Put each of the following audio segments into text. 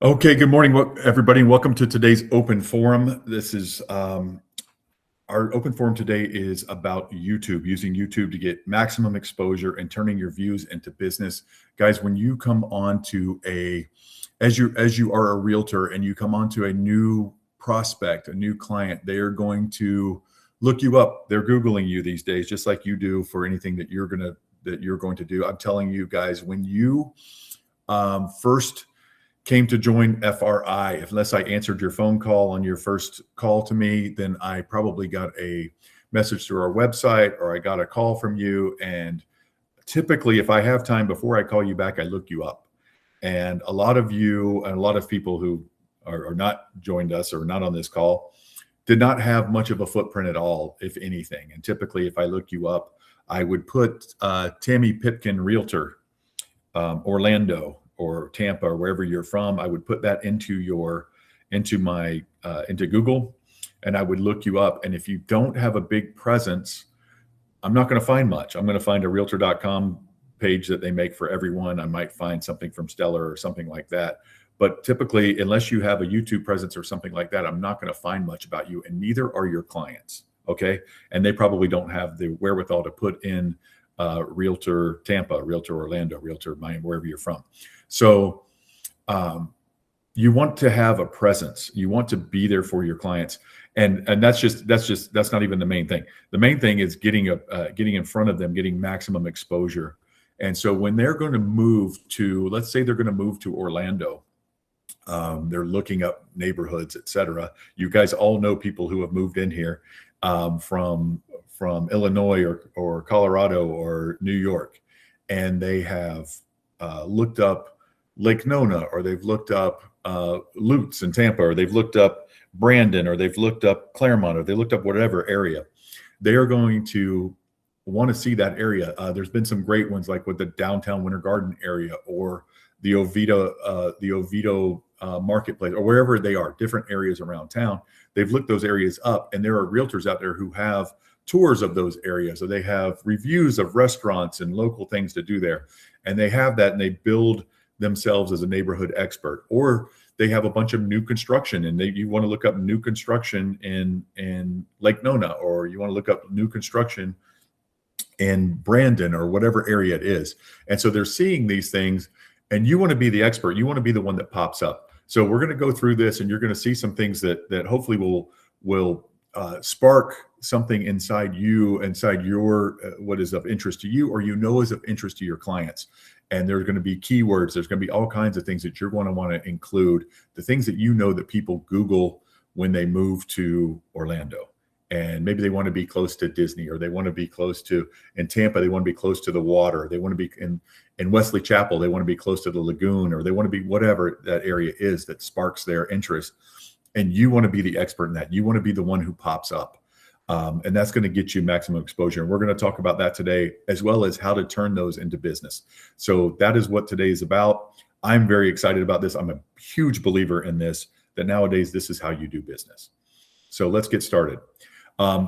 Okay, good morning, everybody, and welcome to today's open forum. This is our open forum today is about YouTube, using YouTube to get maximum exposure and turning your views into business. Guys, when you come on to as you are a realtor and you come onto a new prospect, a new client, they are going to look you up. They're Googling you these days, just like you do for anything that you're going to do. I'm telling you guys, when you first came to join FRI, unless I answered your phone call on your first call to me, then I probably got a message through our website or I got a call from you. And typically, if I have time before I call you back, I look you up. And a lot of you and a lot of people who are not joined us or not on this call did not have much of a footprint at all, if anything. And typically, if I look you up, I would put Tammy Pipkin Realtor, Orlando, or Tampa, or wherever you're from. I would put that into Google, and I would look you up. And if you don't have a big presence, I'm not going to find much. I'm going to find a realtor.com page that they make for everyone. I might find something from Stellar or something like that. But typically, unless you have a YouTube presence or something like that, I'm not going to find much about you, and neither are your clients. Okay. And they probably don't have the wherewithal to put in Realtor Tampa, Realtor Orlando, Realtor Miami, wherever you're from. So you want to have a presence. You want to be there for your clients, and that's not even the main thing. The main thing is getting in front of them, getting maximum exposure. And so when they're going to move to, let's say they're going to move to Orlando, they're looking up neighborhoods, etc. You guys all know people who have moved in here from Illinois or Colorado or New York, and they have looked up Lake Nona, or they've looked up Lutz in Tampa, or they've looked up Brandon, or they've looked up Claremont, or they looked up whatever area. They are going to want to see that area. There's been some great ones, like with the downtown Winter Garden area, or the Oviedo marketplace, or wherever they are, different areas around town. They've looked those areas up, and there are realtors out there who have tours of those areas, or they have reviews of restaurants and local things to do there. And they have that, and they build themselves as a neighborhood expert. Or they have a bunch of new construction, and you want to look up new construction in Lake Nona, or you want to look up new construction in Brandon, or whatever area it is. And so they're seeing these things, and you want to be the expert. You want to be the one that pops up. So we're going to go through this, and you're going to see some things that hopefully will spark something inside you, inside your what is of interest to you, or is of interest to your clients. And there's going to be keywords. There's going to be all kinds of things that you're going to want to include, the things that you know that people Google when they move to Orlando. And maybe they want to be close to Disney, or they want to be close to, in Tampa, they want to be close to the water. They want to be in Wesley Chapel, they want to be close to the lagoon, or they want to be whatever that area is that sparks their interest. And you want to be the expert in that. You want to be the one who pops up. And that's going to get you maximum exposure. And we're going to talk about that today, as well as how to turn those into business. So that is what today is about. I'm very excited about this. I'm a huge believer in this, that nowadays this is how you do business. So let's get started.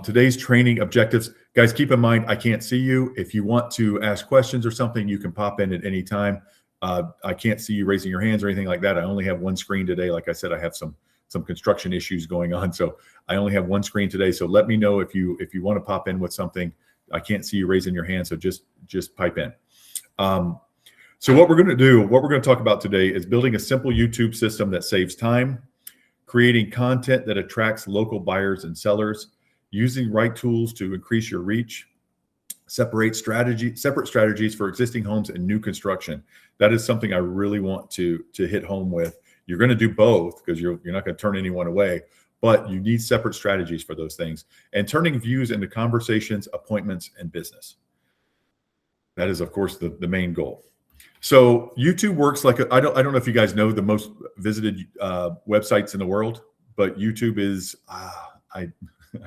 Today's training objectives. Guys, keep in mind, I can't see you. If you want to ask questions or something, you can pop in at any time. I can't see you raising your hands or anything like that. I only have one screen today. Like I said, I have some construction issues going on, so I only have one screen today. So let me know if you want to pop in with something. I can't see you raising your hand, so just pipe in. So what we're going to talk about today is building a simple YouTube system that saves time, creating content that attracts local buyers and sellers, using right tools to increase your reach, separate strategies for existing homes and new construction. That is something I really want to hit home with. You're going to do both, because you're not going to turn anyone away, but you need separate strategies for those things. And turning views into conversations, appointments, and business. That is, of course, the main goal. So YouTube works like I don't know if you guys know the most visited websites in the world, but YouTube is I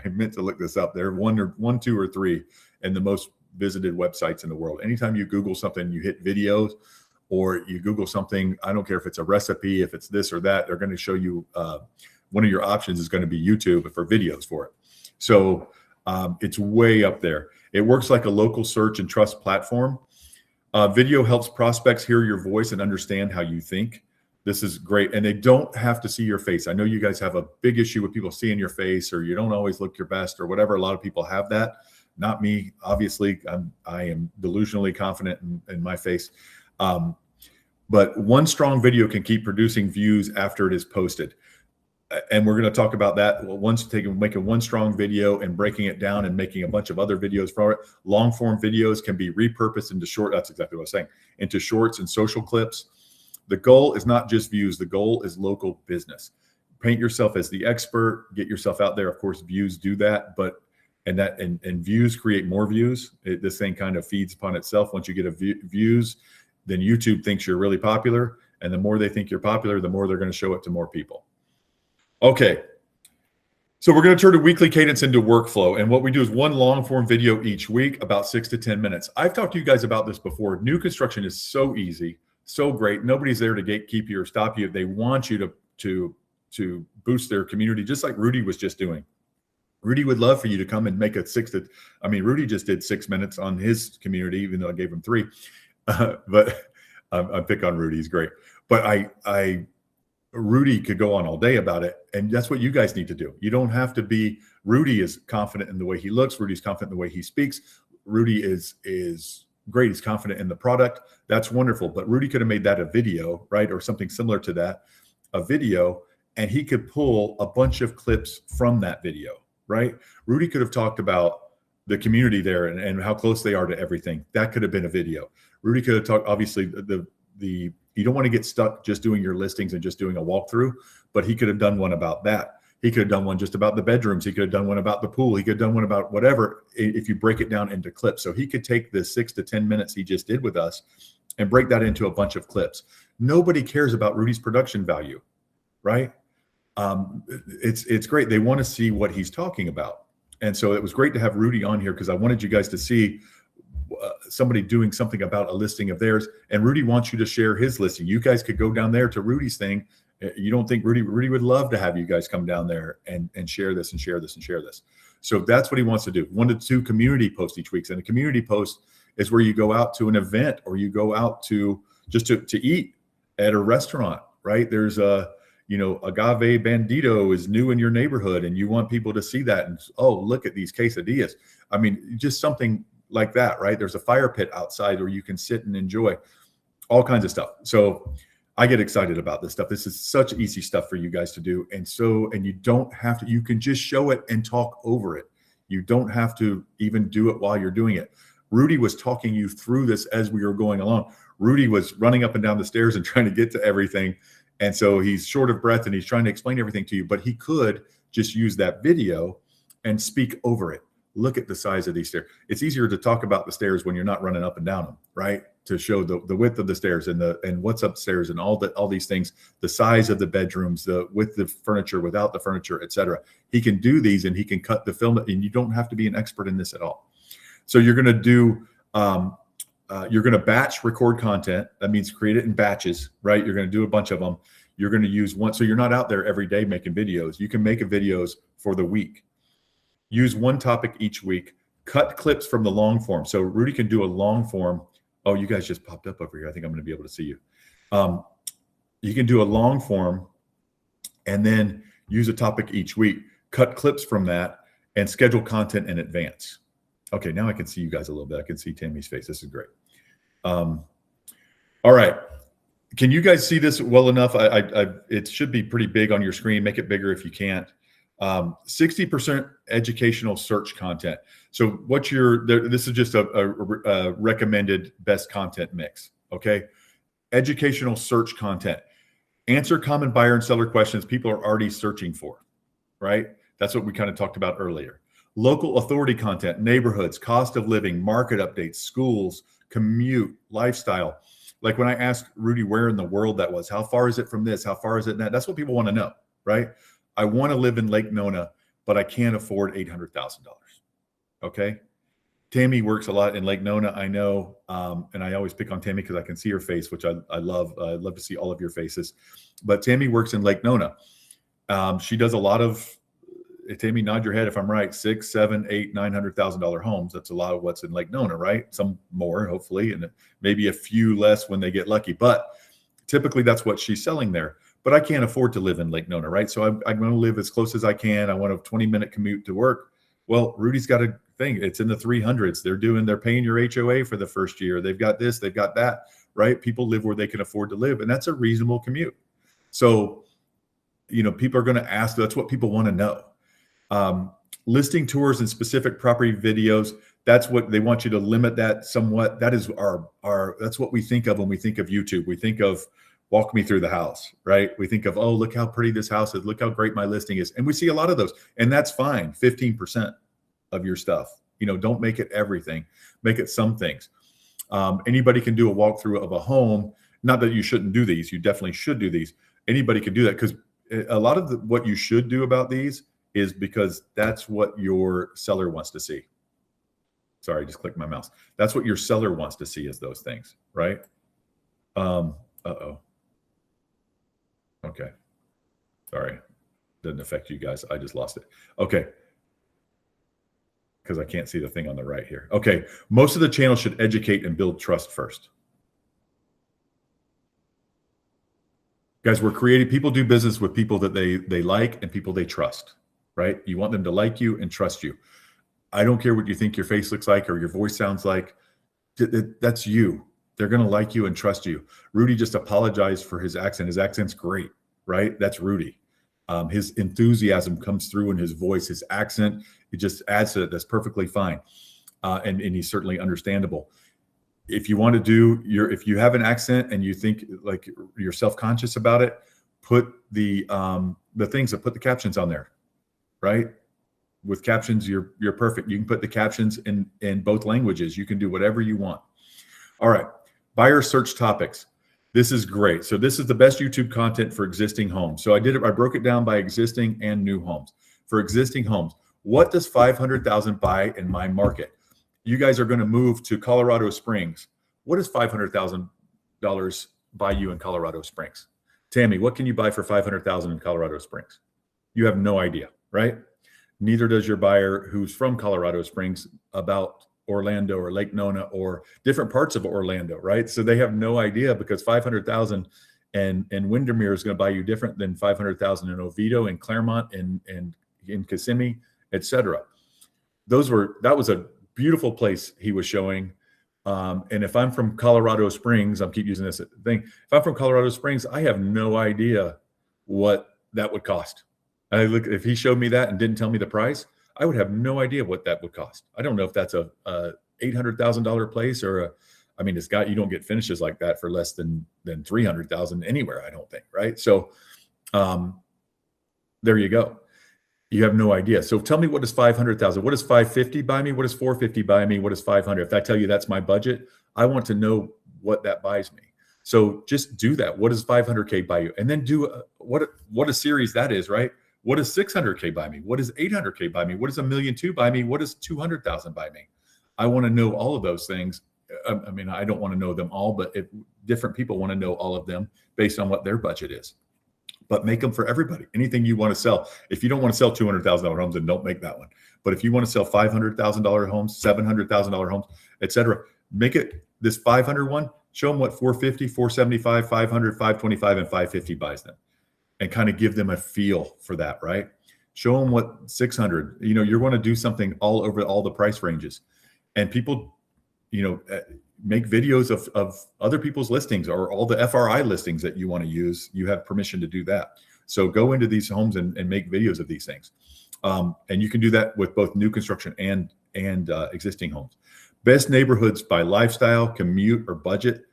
meant to look this up. They're one, two, or three in the most visited websites in the world. Anytime you Google something, you hit videos, or you Google something, I don't care if it's a recipe, if it's this or that, they're going to show you one of your options is going to be YouTube for videos for it. So it's way up there. It works like a local search and trust platform. Video helps prospects hear your voice and understand how you think. This is great. And they don't have to see your face. I know you guys have a big issue with people seeing your face, or you don't always look your best or whatever. A lot of people have that. Not me. Obviously, I am delusionally confident in my face. But one strong video can keep producing views after it is posted. And we're going to talk about that. Once making one strong video and breaking it down and making a bunch of other videos for it. Long form videos can be repurposed into short. That's exactly what I was saying. Into shorts and social clips. The goal is not just views. The goal is local business. Paint yourself as the expert. Get yourself out there. Of course, views do that, but and views create more views. This thing kind of feeds upon itself. Once you get views, then YouTube thinks you're really popular, and the more they think you're popular, the more they're going to show it to more people. Okay, so we're going to turn a weekly cadence into workflow, and what we do is one long form video each week, about 6 to 10 minutes. I've talked to you guys about this before. New construction is so easy. So great. Nobody's there to gatekeep you or stop you. They want you to boost their community, just like Rudy was just doing. Rudy would love for you to come and make Rudy just did 6 minutes on his community, even though I gave him 3. But I pick on Rudy. He's great. But Rudy could go on all day about it. And that's what you guys need to do. You don't have to be, Rudy is confident in the way he looks. Rudy's confident in the way he speaks. Rudy is great. He's confident in the product. That's wonderful. But Rudy could have made that a video, right? Or something similar to that, a video, and he could pull a bunch of clips from that video, right? Rudy could have talked about the community there and how close they are to everything. That could have been a video. Rudy could have talked, obviously, you don't want to get stuck just doing your listings and just doing a walkthrough, but he could have done one about that. He could have done one just about the bedrooms. He could have done one about the pool. He could have done one about whatever, if you break it down into clips. So he could take the 6 to 10 minutes he just did with us and break that into a bunch of clips. Nobody cares about Rudy's production value, right? It's great. They want to see what he's talking about. And so it was great to have Rudy on here because I wanted you guys to see somebody doing something about a listing of theirs. And Rudy wants you to share his listing. You guys could go down there to Rudy's thing. You don't think Rudy would love to have you guys come down there and share this and share this and share this. So that's what he wants to do. 1 to 2 community posts each week. And a community post is where you go out to an event or you go out to just to eat at a restaurant, right? There's agave bandito is new in your neighborhood and you want people to see that. And, oh, look at these quesadillas. I mean, just something like that, right? There's a fire pit outside where you can sit and enjoy all kinds of stuff. So I get excited about this stuff. This is such easy stuff for you guys to do. And you don't have to, you can just show it and talk over it. You don't have to even do it while you're doing it. Rudy was talking you through this as we were going along. Rudy was running up and down the stairs and trying to get to everything. And so he's short of breath and he's trying to explain everything to you, but he could just use that video and speak over it. Look at the size of these stairs. It's easier to talk about the stairs when you're not running up and down them, right? To show the width of the stairs and what's upstairs and all these things, the size of the bedrooms, with the furniture, without the furniture, etc. He can do these and he can cut the film, and you don't have to be an expert in this at all. So you're going to do, you're going to batch record content. That means create it in batches, right? You're going to do a bunch of them. You're going to use one. So you're not out there every day making videos. You can make videos for the week. Use one topic each week. Cut clips from the long form. So Rudy can do a long form. Oh, you guys just popped up over here. I think I'm going to be able to see you. You can do a long form and then use a topic each week. Cut clips from that and schedule content in advance. Okay, now I can see you guys a little bit. I can see Tammy's face. This is great. All right. Can you guys see this well enough? It should be pretty big on your screen. Make it bigger if you can't. 60% educational search content. So this is just a recommended best content mix. Okay. Educational search content. Answer common buyer and seller questions people are already searching for, right? That's what we kind of talked about earlier. Local authority content, neighborhoods, cost of living, market updates, schools, commute, lifestyle. Like when I asked Rudy where in the world that was, how far is it from this? How far is it that? That's what people want to know, right? I want to live in Lake Nona, but I can't afford $800,000. Okay. Tammy works a lot in Lake Nona, I know. And I always pick on Tammy because I can see her face, which I love. I'd love to see all of your faces. But Tammy works in Lake Nona. She does a lot of, Tammy, nod your head if I'm right, $600,000, $700,000, $800,000, $900,000 homes. That's a lot of what's in Lake Nona, right? Some more, hopefully, and maybe a few less when they get lucky. But Typically that's what she's selling there, but I can't afford to live in Lake Nona, right? So I'm going to live as close as I can. I want a 20-minute commute to work. Well, Rudy's got a thing. It's in the 300s. They're paying your HOA for the first year. They've got this, they've got that, right? People live where they can afford to live, and that's a reasonable commute. So, people are going to ask, that's what people want to know. Listing tours and specific property videos, that's what they want you to limit that somewhat. That is that's what we think of when we think of YouTube. We think of walk me through the house, right? We think of, oh, look how pretty this house is. Look how great my listing is. And we see a lot of those, and that's fine. 15% of your stuff, don't make it everything, make it some things. Anybody can do a walkthrough of a home. Not that you shouldn't do these. You definitely should do these. Anybody can do that, because a lot of what you should do about these is because that's what your seller wants to see. Sorry, I just clicked my mouse. That's what your seller wants to see, is those things, right? Uh-oh. Okay. Sorry. Doesn't affect you guys. I just lost it. Okay. Because I can't see the thing on the right here. Okay. Most of the channel should educate and build trust first. Guys, we're creating, people do business with people that they like and people they trust, right? You want them to like you and trust you. I don't care what you think your face looks like or your voice sounds like. That's you. They're going to like you and trust you. Rudy just apologized for his accent. His accent's great, right? That's Rudy. His enthusiasm comes through in his voice, his accent, it just adds to it. That's perfectly fine. And he's certainly understandable. If you want to do if you have an accent and you think like you're self-conscious about it, put the things that put the captions on there, right? With captions, you're perfect. You can put the captions in both languages. You can do whatever you want. All right. Buyer search topics. This is great. So this is the best YouTube content for existing homes. So I broke it down by existing and new homes. For existing homes, what does 500,000 buy in my market? You guys are going to move to Colorado Springs. What does $500,000 buy you in Colorado Springs? Tammy, what can you buy for 500,000 in Colorado Springs? You have no idea, right? Neither does your buyer who's from Colorado Springs about Orlando or Lake Nona or different parts of Orlando, right? So they have no idea, because 500,000 and Windermere is going to buy you different than 500,000 in Oviedo and Claremont and in Kissimmee, etc. That was a beautiful place he was showing. And if I'm from Colorado Springs, I keep using this thing. If I'm from Colorado Springs, I have no idea what that would cost. If he showed me that and didn't tell me the price, I would have no idea what that would cost. I don't know if that's a $800,000 place or you don't get finishes like that for less than 300,000 anywhere, I don't think, right? So there you go. You have no idea. So tell me, what is 500,000? What does 550 buy me? What does 450 buy me? What is 500? If I tell you that's my budget, I want to know what that buys me. So just do that. What does 500K buy you? And then do what a series that is, right? What does 600K buy me? What does 800K buy me? What does $1.2 million buy me? What does 200,000 buy me? I want to know all of those things. I don't want to know them all, but if different people want to know all of them based on what their budget is. But make them for everybody. Anything you want to sell. If you don't want to sell $200,000 homes, then don't make that one. But if you want to sell $500,000 homes, $700,000 homes, etc., make it this 500 one. Show them what 450, 475, 500, 525, and 550 buys them, and kind of give them a feel for that, right? Show them what 600. You're going to do something all over all the price ranges, and people, make videos of other people's listings or all the FRI listings that you want to use. You have permission to do that. So go into these homes and make videos of these things. And you can do that with both new construction and existing homes. Best neighborhoods by lifestyle, commute, or budget.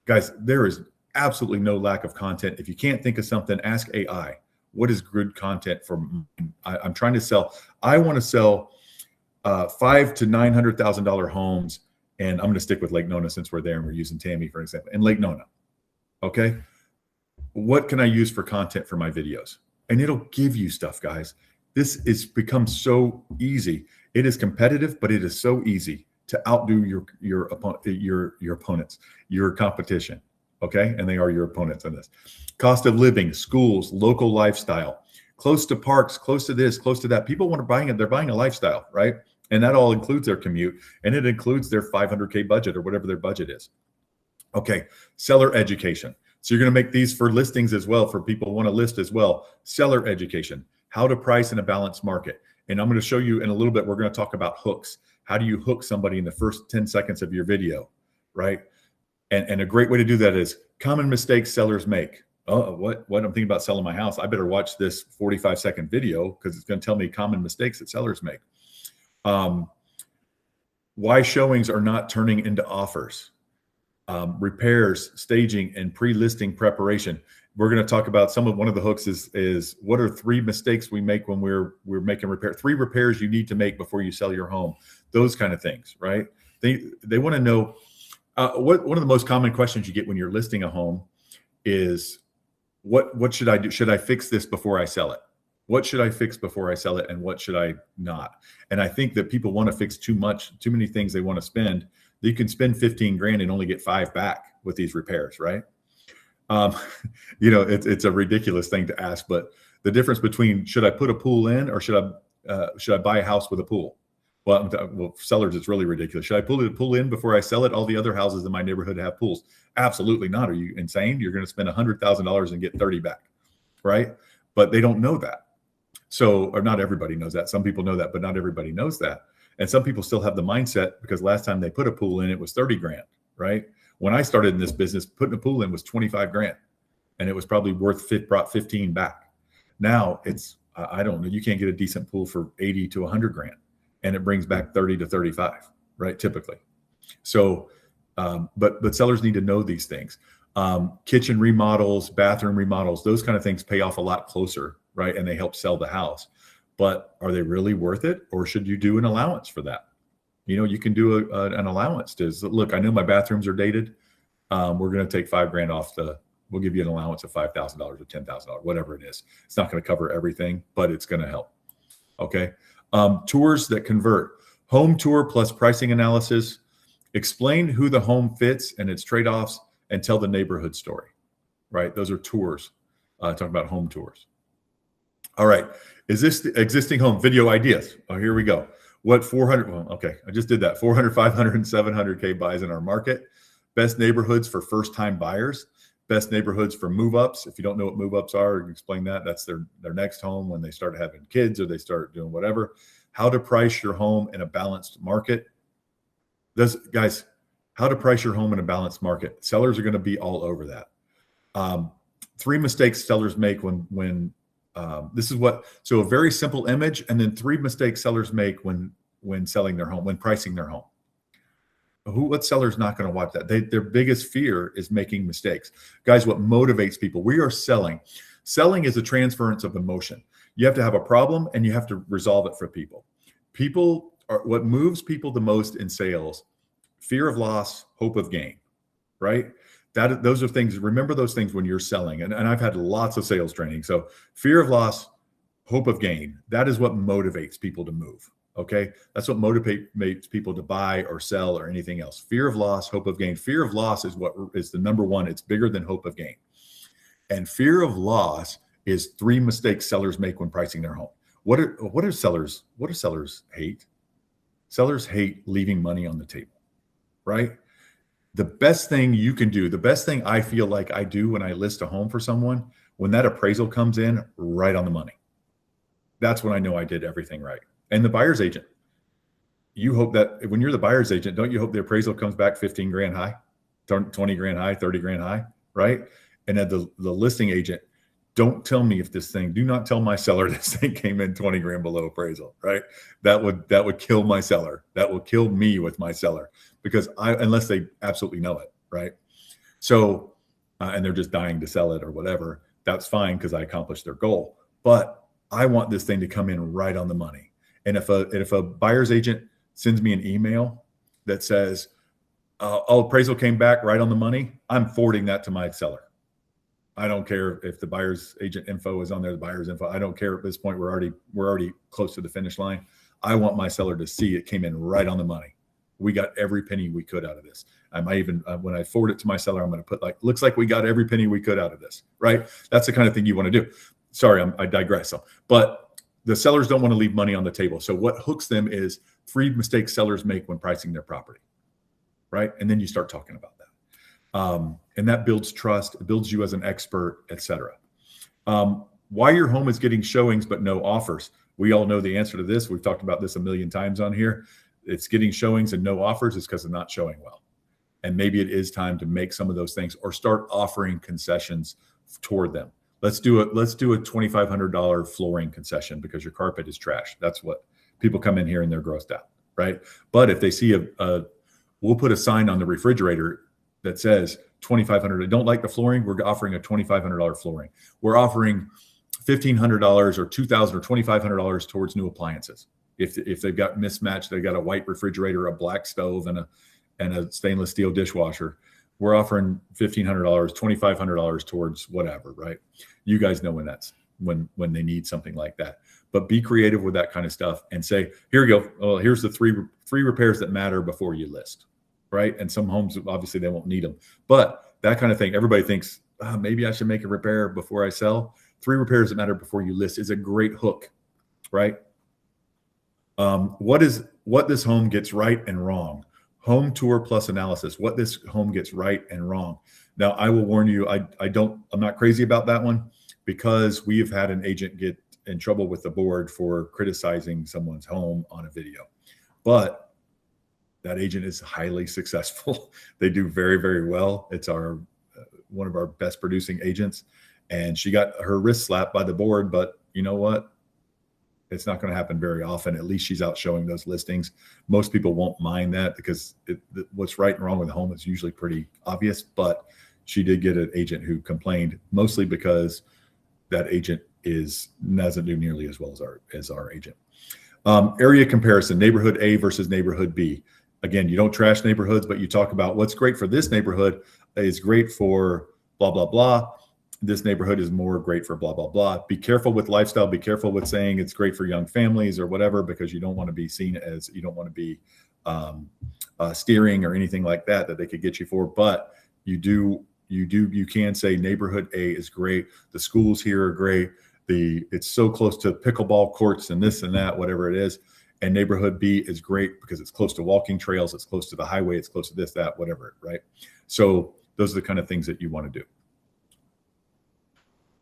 Guys, there is absolutely no lack of content. If you can't think of something, ask AI. What is good content for? I'm trying to sell. I want to sell $500,000 to $900,000 homes. And I'm going to stick with Lake Nona since we're there and we're using Tammy, for example, in Lake Nona. Okay. What can I use for content for my videos? And it'll give you stuff, guys. This is become so easy. It is competitive, but it is so easy to outdo your opponents, your competition. Okay. And they are your opponents on this. Cost of living, schools, local lifestyle, close to parks, close to this, close to that. People want to buy it. They're buying a lifestyle, right? And that all includes their commute, and it includes their 500K budget or whatever their budget is. Okay, seller education. So you're going to make these for listings as well, for people who want to list as well. Seller education, how to price in a balanced market. And I'm going to show you in a little bit, we're going to talk about hooks. How do you hook somebody in the first 10 seconds of your video, right? And a great way to do that is common mistakes sellers make. Oh, what I'm thinking about selling my house. I better watch this 45-second video because it's going to tell me common mistakes that sellers make. Why showings are not turning into offers. Repairs, staging, and pre-listing preparation. We're going to talk about one of the hooks is what are 3 mistakes we make when we're making repair. 3 repairs you need to make before you sell your home. Those kind of things, right? They want to know one of the most common questions you get when you're listing a home is what should I do? Should I fix this before I sell it? What should I fix before I sell it, and what should I not? And I think that people want to fix too many things they want to spend. You can spend 15 grand and only get 5 back with these repairs, right? It's a ridiculous thing to ask, but the difference between should I put a pool in or should I buy a house with a pool? Well, sellers, it's really ridiculous. Should I pull the pool in before I sell it? All the other houses in my neighborhood have pools. Absolutely not. Are you insane? You're going to spend $100,000 and get 30 back, right? But they don't know that. So, or not everybody knows that. Some people know that, but not everybody knows that. And some people still have the mindset because last time they put a pool in, it was 30 grand, right? When I started in this business, putting a pool in was 25 grand and it was probably brought 15 back. Now it's, I don't know, you can't get a decent pool for 80 to 100 grand and it brings back 30 to 35, right? Typically. So, but sellers need to know these things. Kitchen remodels, bathroom remodels, those kind of things pay off a lot closer, right? And they help sell the house. But are they really worth it? Or should you do an allowance for that? You can do an allowance to look, I know my bathrooms are dated. We're going to take 5 grand off we'll give you an allowance of $5,000 or $10,000, whatever it is. It's not going to cover everything, but it's going to help. Okay. Tours that convert. Home tour plus pricing analysis. Explain who the home fits and its trade-offs and tell the neighborhood story, right? Those are tours. Talking about home tours. All right. Is this the existing home? Video ideas. Oh, here we go. What 400? Well, okay. I just did that. 400, 500, and 700K buys in our market. Best neighborhoods for first-time buyers. Best neighborhoods for move-ups. If you don't know what move-ups are, explain that. That's their next home when they start having kids or they start doing whatever. How to price your home in a balanced market. Guys, how to price your home in a balanced market. Sellers are going to be all over that. 3 mistakes sellers make when so a very simple image, and then 3 mistakes sellers make when selling their home, when pricing their home. What seller's not going to watch that? Their biggest fear is making mistakes. Guys, what motivates people? We are selling. Selling is a transference of emotion. You have to have a problem and you have to resolve it for people. People are what moves people the most in sales: fear of loss, hope of gain, right? Those are things. Remember those things when you're selling. And I've had lots of sales training. So fear of loss, hope of gain. That is what motivates people to move. Okay. That's what motivates people to buy or sell or anything else. Fear of loss, hope of gain. Fear of loss is what is the number one. It's bigger than hope of gain. And fear of loss is 3 mistakes sellers make when pricing their home. What do sellers hate? Sellers hate leaving money on the table, right? The best thing you can do, the best thing I feel like I do when I list a home for someone, when that appraisal comes in right on the money, that's when I know I did everything right. And the buyer's agent, you hope that when you're the buyer's agent, don't you hope the appraisal comes back 15 grand high, 20 grand high, 30 grand high, right? And then the listing agent, do not tell my seller this thing came in 20 grand below appraisal, right? That would kill my seller. That will kill me with my seller because unless they absolutely know it, right? So, and they're just dying to sell it or whatever, that's fine because I accomplished their goal. But I want this thing to come in right on the money. And if a buyer's agent sends me an email that says, appraisal came back right on the money, I'm forwarding that to my seller. I don't care if the buyer's agent info is on there, the buyer's info. I don't care at this point. We're already close to the finish line. I want my seller to see it came in right on the money. We got every penny we could out of this. I might even, when I forward it to my seller, I'm going to put looks like we got every penny we could out of this, right? That's the kind of thing you want to do. Sorry, I digress. But the sellers don't want to leave money on the table. So what hooks them is 3 mistakes sellers make when pricing their property, right? And then you start talking about that. And that builds trust, it builds you as an expert, etc. Why your home is getting showings but no offers. We all know the answer to this. We've talked about this a million times on here. It's getting showings and no offers is because it's not showing well. And maybe it is time to make some of those things or start offering concessions toward them. Let's do a $2,500 flooring concession because your carpet is trash. That's what people come in here and they're grossed out, right? But if they see we'll put a sign on the refrigerator that says $2,500. I don't like the flooring. We're offering a $2,500 flooring. We're offering $1,500 or $2,000 or $2,500 towards new appliances. If they've got mismatched, they've got a white refrigerator, a black stove, and a stainless steel dishwasher. We're offering $1,500, $2,500 towards whatever, right? You guys know when they need something like that. But be creative with that kind of stuff and say, here you go. Oh, here's the three repairs that matter before you list, right? And some homes, obviously, they won't need them. But that kind of thing, everybody thinks, maybe I should make a repair before I sell. 3 repairs that matter before you list is a great hook, right? What this home gets right and wrong. Home tour plus analysis, what this home gets right and wrong. Now, I will warn you, I'm not crazy about that one because we have had an agent get in trouble with the board for criticizing someone's home on a video. But that agent is highly successful. They do very, very well. It's one of our best producing agents. And she got her wrist slapped by the board, but you know what? It's not going to happen very often. At least she's out showing those listings. Most people won't mind that because what's right and wrong with the home is usually pretty obvious. But she did get an agent who complained, mostly because that agent doesn't do nearly as well as our agent. Area comparison: neighborhood A versus neighborhood B. Again, you don't trash neighborhoods, but you talk about what's great for this neighborhood is great for blah blah blah. This neighborhood is more great for blah, blah, blah. Be careful with lifestyle. Be careful with saying it's great for young families or whatever, because you don't want to be seen as, you don't want to be steering or anything like that they could get you for. But you can say neighborhood A is great. The schools here are great. It's so close to pickleball courts and this and that, whatever it is. And neighborhood B is great because it's close to walking trails. It's close to the highway. It's close to this, that, whatever, right? So those are the kind of things that you want to do.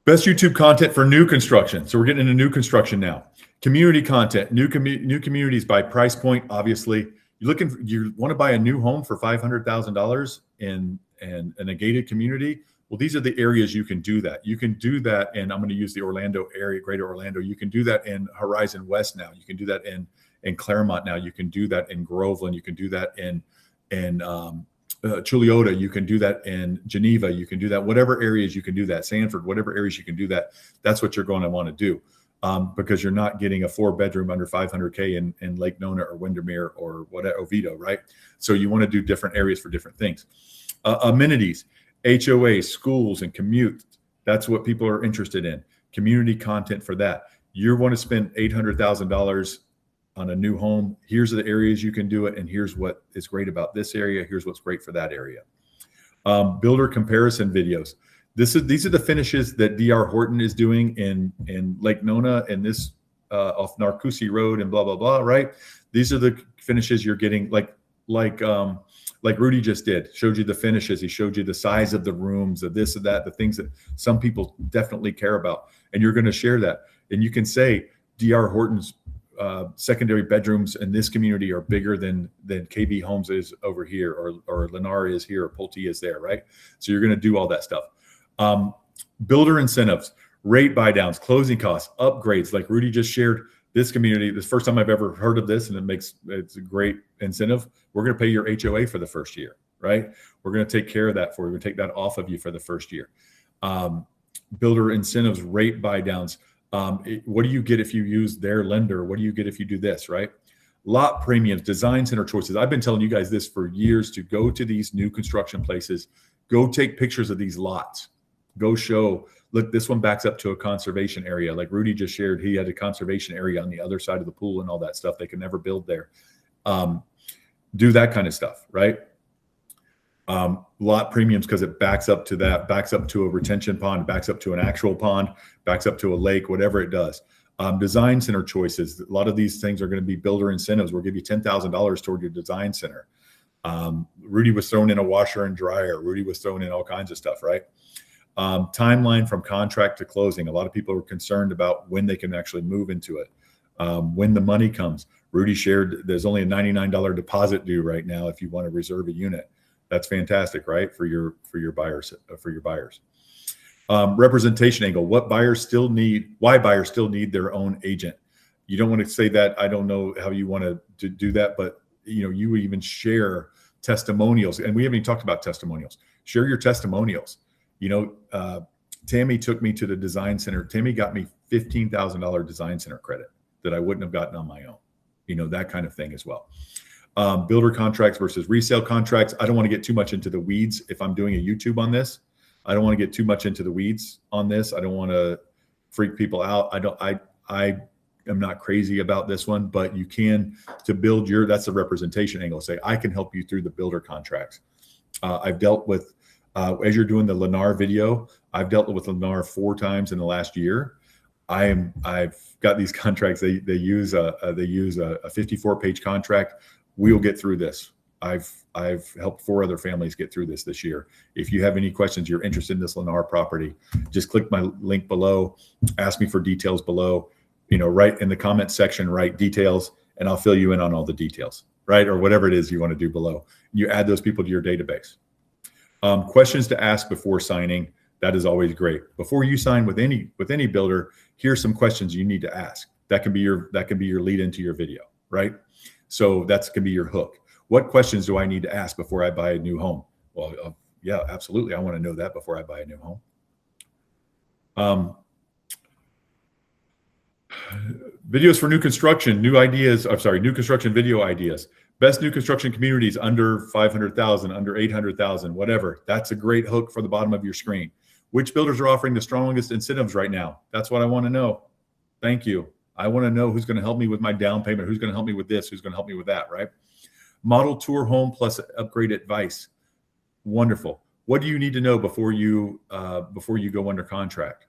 Best YouTube content for new construction. So we're getting into new construction now. Community content, new communities by price point. Obviously, you want to buy a new home for $500,000 in a gated community. Well, these are the areas you can do that. You can do that, and I'm going to use the Orlando area, Greater Orlando. You can do that in Horizon West now. You can do that in Claremont now. You can do that in Groveland. You can do that in Chiliota. You can do that in Geneva. You can do that, whatever areas you can do that. Sanford, whatever areas you can do that. That's what you're going to want to do because you're not getting a 4-bedroom under $500K in Lake Nona or Windermere or Oviedo, right? So you want to do different areas for different things. Amenities, HOA, schools, and commute. That's what people are interested in. Community content for that. You want to spend $800,000 on a new home. Here's the areas you can do it, and here's what is great about this area. Here's what's great for that area. Builder comparison videos. These are the finishes that DR Horton is doing in Lake Nona and this off Narcoossee Road and blah blah blah. Right? These are the finishes you're getting, like Rudy just did. Showed you the finishes. He showed you the size of the rooms, of this and that, the things that some people definitely care about, and you're going to share that. And you can say DR Horton's secondary bedrooms in this community are bigger than KB Homes is over here, or Lennar is here, or Pulte is there, right? So you're going to do all that stuff. Builder incentives, rate buy downs, closing costs, upgrades. Like Rudy just shared, this community, this first time I've ever heard of this, and it's a great incentive. We're going to pay your HOA for the first year, right? We're going to take care of that for you. We're going to take that off of you for the first year. Builder incentives, rate buy downs. What do you get if you use their lender? What do you get if you do this, right? Lot premiums, design center choices. I've been telling you guys this for years, to go to these new construction places, go take pictures of these lots, go show, look, this one backs up to a conservation area. Like Rudy just shared, he had a conservation area on the other side of the pool and all that stuff. They could never build there. Do that kind of stuff, right? Lot premiums, because it backs up to that, backs up to a retention pond, backs up to an actual pond, backs up to a lake, whatever it does. Design center choices. A lot of these things are going to be builder incentives. We'll give you $10,000 toward your design center. Rudy was thrown in a washer and dryer. Rudy was thrown in all kinds of stuff, right? Timeline from contract to closing. A lot of people are concerned about when they can actually move into it. When the money comes. Rudy shared there's only a $99 deposit due right now if you want to reserve a unit. That's fantastic, right? For your buyers, representation angle. Why buyers still need their own agent. You don't want to say that. I don't know how you want to do that, but you even share testimonials, and we haven't even talked about testimonials. Share your testimonials. Tammy took me to the design center. Tammy got me $15,000 design center credit that I wouldn't have gotten on my own. That kind of thing as well. Builder contracts versus resale contracts. I don't want to get too much into the weeds if I'm doing a YouTube on this. I don't want to get too much into the weeds on this. I don't want to freak people out. I am not crazy about this one, but you can, to build that's a representation angle. Say, I can help you through the builder contracts. I've dealt with, as you're doing the Lennar video, I've dealt with Lennar 4 times in the last year. I've got these contracts. They use a 54-page contract. We'll get through this. I've helped 4 other families get through this year. If you have any questions, you're interested in this Lennar property, just click my link below, ask me for details below, write in the comment section, write details, and I'll fill you in on all the details, right? Or whatever it is you want to do below. You add those people to your database. Questions to ask before signing. That is always great. Before you sign with any builder, here's some questions you need to ask. That can be your lead into your video, right? So that's can be your hook. What questions do I need to ask before I buy a new home? Well, yeah, absolutely. I want to know that before I buy a new home. Videos for new construction, new construction video ideas. Best new construction communities under 500,000, under 800,000, whatever. That's a great hook for the bottom of your screen. Which builders are offering the strongest incentives right now? That's what I want to know. Thank you. I want to know who's going to help me with my down payment, who's going to help me with this, who's going to help me with that, right? Model tour home plus upgrade advice. Wonderful. What do you need to know before you go under contract?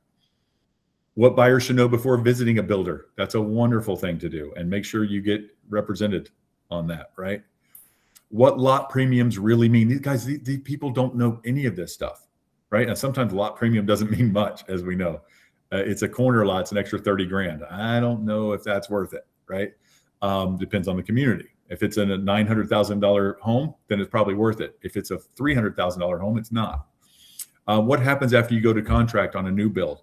What buyers should know before visiting a builder? That's a wonderful thing to do, and make sure you get represented on that, right? What lot premiums really mean. These people don't know any of this stuff, right? And sometimes lot premium doesn't mean much, as we know. It's a corner lot, it's an extra 30 grand. I don't know if that's worth it, right? Depends on the community. If it's in a $900,000 home, then it's probably worth it. If it's a $300,000 home, it's not. What happens after you go to contract on a new build?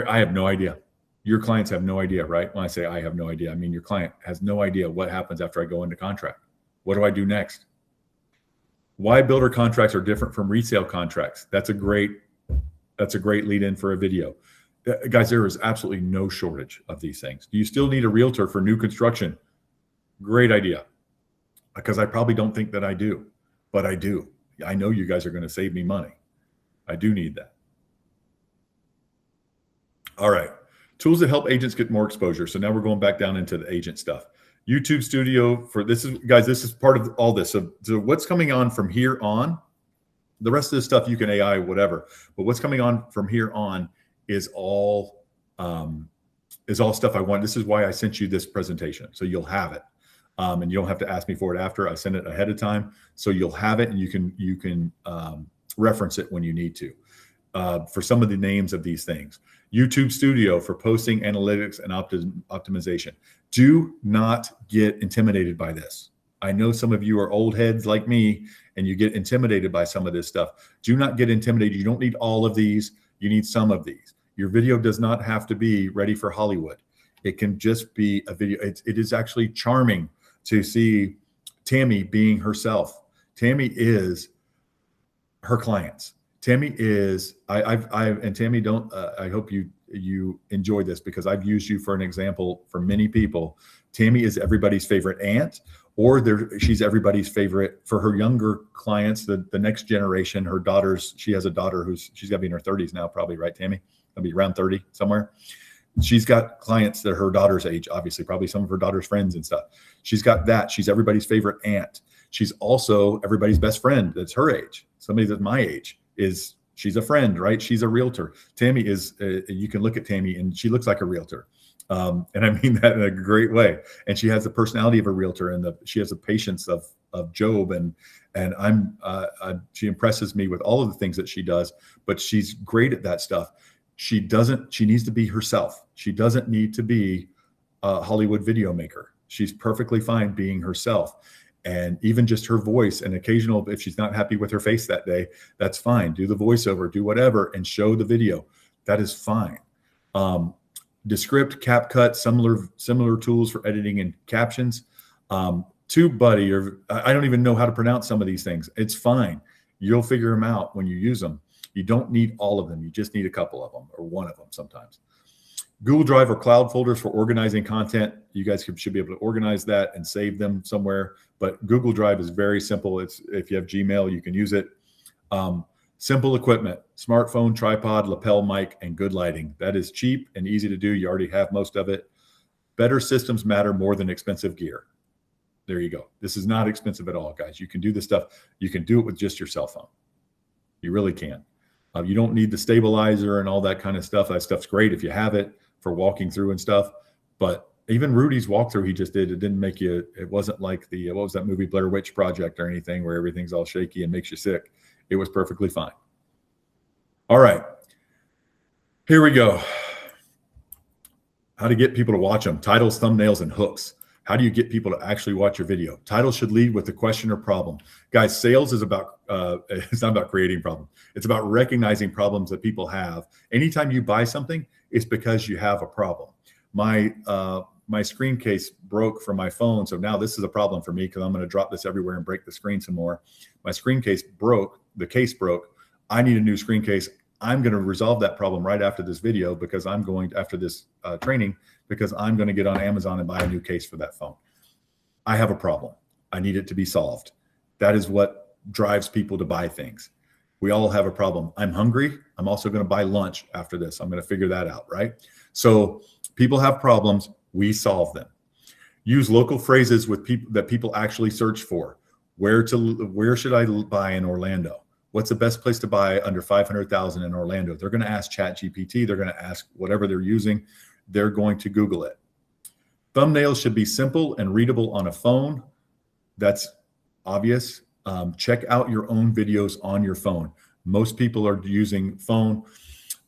I have no idea. Your clients have no idea, right? When I say I have no idea, I mean your client has no idea what happens after I go into contract. What do I do next? Why builder contracts are different from resale contracts? That's a great lead in for a video. Guys, there is absolutely no shortage of these things. Do you still need a realtor for new construction? Great idea. Because I probably don't think that I do, but I do. I know you guys are going to save me money. I do need that. All right. Tools that help agents get more exposure. So now we're going back down into the agent stuff. YouTube Studio this is part of all this. So what's coming on from here on, the rest of this stuff you can AI, whatever, but what's coming on from here on is all stuff I want. This is why I sent you this presentation. So you'll have it. And you don't have to ask me for it after. I send it ahead of time. So you'll have it and you can reference it when you need to. For some of the names of these things. YouTube Studio for posting, analytics, and optimization. Do not get intimidated by this. I know some of you are old heads like me, and you get intimidated by some of this stuff. Do not get intimidated. You don't need all of these. You need some of these. Your video does not have to be ready for Hollywood. It can just be a video. It is actually charming to see Tammy being herself. Tammy is her clients. Tammy is, and Tammy, I hope you enjoy this because I've used you for an example for many people. Tammy is everybody's favorite aunt, or she's everybody's favorite for her younger clients, the next generation, her daughters. She has a daughter she's got to be in her 30s now, probably, right, Tammy? I'll be around 30 somewhere. She's got clients that are her daughter's age, obviously, probably some of her daughter's friends and stuff. She's got that. She's everybody's favorite aunt. She's also everybody's best friend that's her age. Somebody that's my age. She's a friend, right? She's a realtor. Tammy is, you can look at Tammy and she looks like a realtor. And I mean that in a great way. And she has the personality of a realtor and she has the patience of of Job, and she impresses me with all of the things that she does. But she's great at that stuff. She needs to be herself. She doesn't need to be a Hollywood video maker. She's perfectly fine being herself. And even just her voice and occasional, if she's not happy with her face that day, that's fine. Do the voiceover, do whatever, and show the video. That is fine. Descript, CapCut, similar tools for editing and captions. TubeBuddy, or I don't even know how to pronounce some of these things. It's fine. You'll figure them out when you use them. You don't need all of them. You just need a couple of them, or one of them sometimes. Google Drive or cloud folders for organizing content. You guys should be able to organize that and save them somewhere. But Google Drive is very simple. It's, if you have Gmail, you can use it. Simple equipment: smartphone, tripod, lapel mic, and good lighting. That is cheap and easy to do. You already have most of it. Better systems matter more than expensive gear. There you go. This is not expensive at all, guys. You can do this stuff. You can do it with just your cell phone. You really can. You don't need the stabilizer and all that kind of stuff. That stuff's great if you have it for walking through and stuff. But even Rudy's walkthrough he just did, it didn't make you, it wasn't like the, what was that movie, Blair Witch Project or anything where everything's all shaky and makes you sick. It was perfectly fine. All right, here we go. How to get people to watch them. Titles, thumbnails, and hooks. How do you get people to actually watch your video? Titles should lead with a question or problem. Guys, sales is about, it's not about creating problems. It's about recognizing problems that people have. Anytime you buy something, it's because you have a problem. My screen case broke from my phone. So now this is a problem for me because I'm going to drop this everywhere and break the screen some more. My screen case broke. The case broke. I need a new screen case. I'm going to resolve that problem right after this video because I'm going after this training because I'm going to get on Amazon and buy a new case for that phone. I have a problem. I need it to be solved. That is what drives people to buy things. We all have a problem. I'm hungry. I'm also going to buy lunch after this. I'm going to figure that out, right? So people have problems. We solve them. Use local phrases with people that people actually search for. Where should I buy in Orlando? What's the best place to buy under 500,000 in Orlando? They're going to ask ChatGPT. They're going to ask whatever they're using. They're going to Google it. Thumbnails should be simple and readable on a phone. That's obvious. Check out your own videos on your phone. Most people are using phone.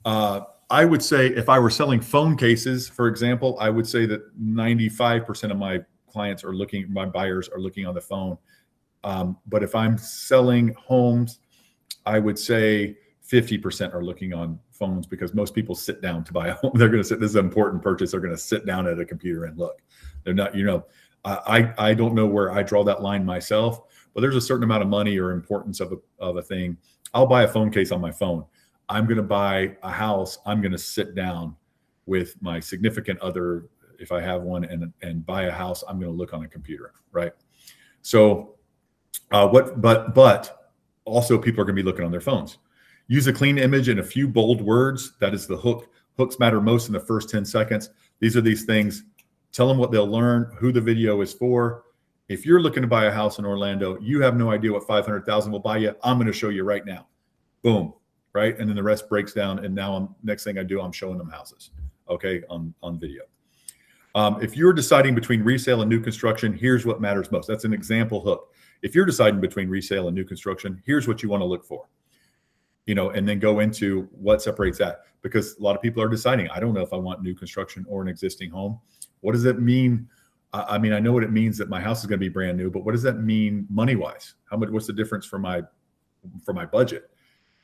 I would say if I were selling phone cases, for example, I would say that 95% of my clients are looking, my buyers are looking on the phone. But if I'm selling homes, I would say 50% are looking on phones because most people sit down to buy a home. They're going to sit, this is an important purchase. They're going to sit down at a computer and look. They're not, you know, I don't know where I draw that line myself, but there's a certain amount of money or importance of a thing. I'll buy a phone case on my phone. I'm going to buy a house. I'm going to sit down with my significant other, if I have one, and buy a house. I'm going to look on a computer, right? So but also people are going to be looking on their phones. Use a clean image and a few bold words. That is the hook. Hooks matter most in the first 10 seconds. These are these things. Tell them what they'll learn, who the video is for. If you're looking to buy a house in Orlando, you have no idea what 500,000 will buy you. I'm going to show you right now. Boom. Right. And then the rest breaks down. And now next thing I do, I'm showing them houses. Okay. On video. If you're deciding between resale and new construction, here's what matters most. That's an example hook. If you're deciding between resale and new construction, here's what you want to look for, you know, and then go into what separates that, because a lot of people are deciding, I don't know if I want new construction or an existing home. What does that mean? I mean, I know what it means that my house is going to be brand new, but what does that mean money-wise? How much, what's the difference for my budget?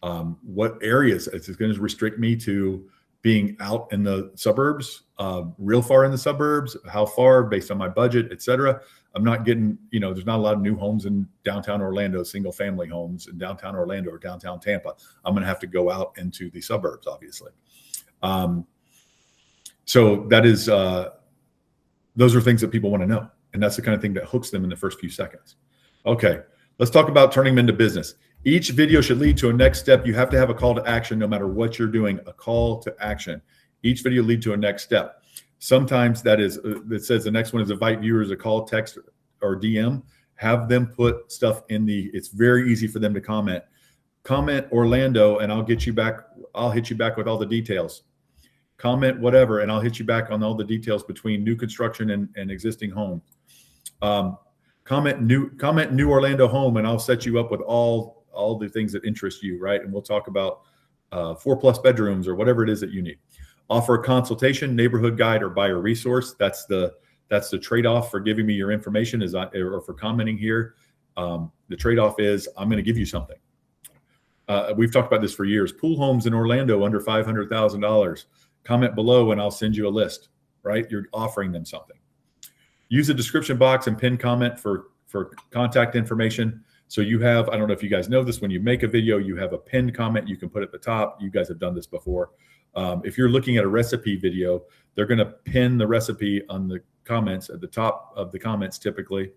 What areas? It's going to restrict me to being out in the suburbs, real far in the suburbs, how far based on my budget, et cetera. I'm not getting, you know, there's not a lot of new homes in downtown Orlando, single family homes in downtown Orlando or downtown Tampa. I'm going to have to go out into the suburbs, obviously. So that is, those are things that people want to know. And that's the kind of thing that hooks them in the first few seconds. Okay, let's talk about turning them into business. Each video should lead to a next step. You have to have a call to action no matter what you're doing, a call to action. Each video lead to a next step. Sometimes that is, it says the next one is invite viewers a call, text, or DM. Have them put stuff in the, it's very easy for them to comment. Comment Orlando and I'll get you back. I'll hit you back with all the details. Comment whatever and I'll hit you back on all the details between new construction and existing home. Comment comment new Orlando home, and I'll set you up with all the things that interest you, right? And we'll talk about 4+ bedrooms or whatever it is that you need. Offer a consultation, neighborhood guide, or buyer resource. That's the trade-off for giving me your information or for commenting here. The trade-off is I'm going to give you something. We've talked about this for years. Pool homes in Orlando under $500,000. Comment below and I'll send you a list, right? You're offering them something. Use the description box and pin comment for contact information. So you have, I don't know if you guys know this, when you make a video, you have a pinned comment you can put at the top. You guys have done this before. If you're looking at a recipe video, they're going to pin the recipe on the comments at the top of the comments typically,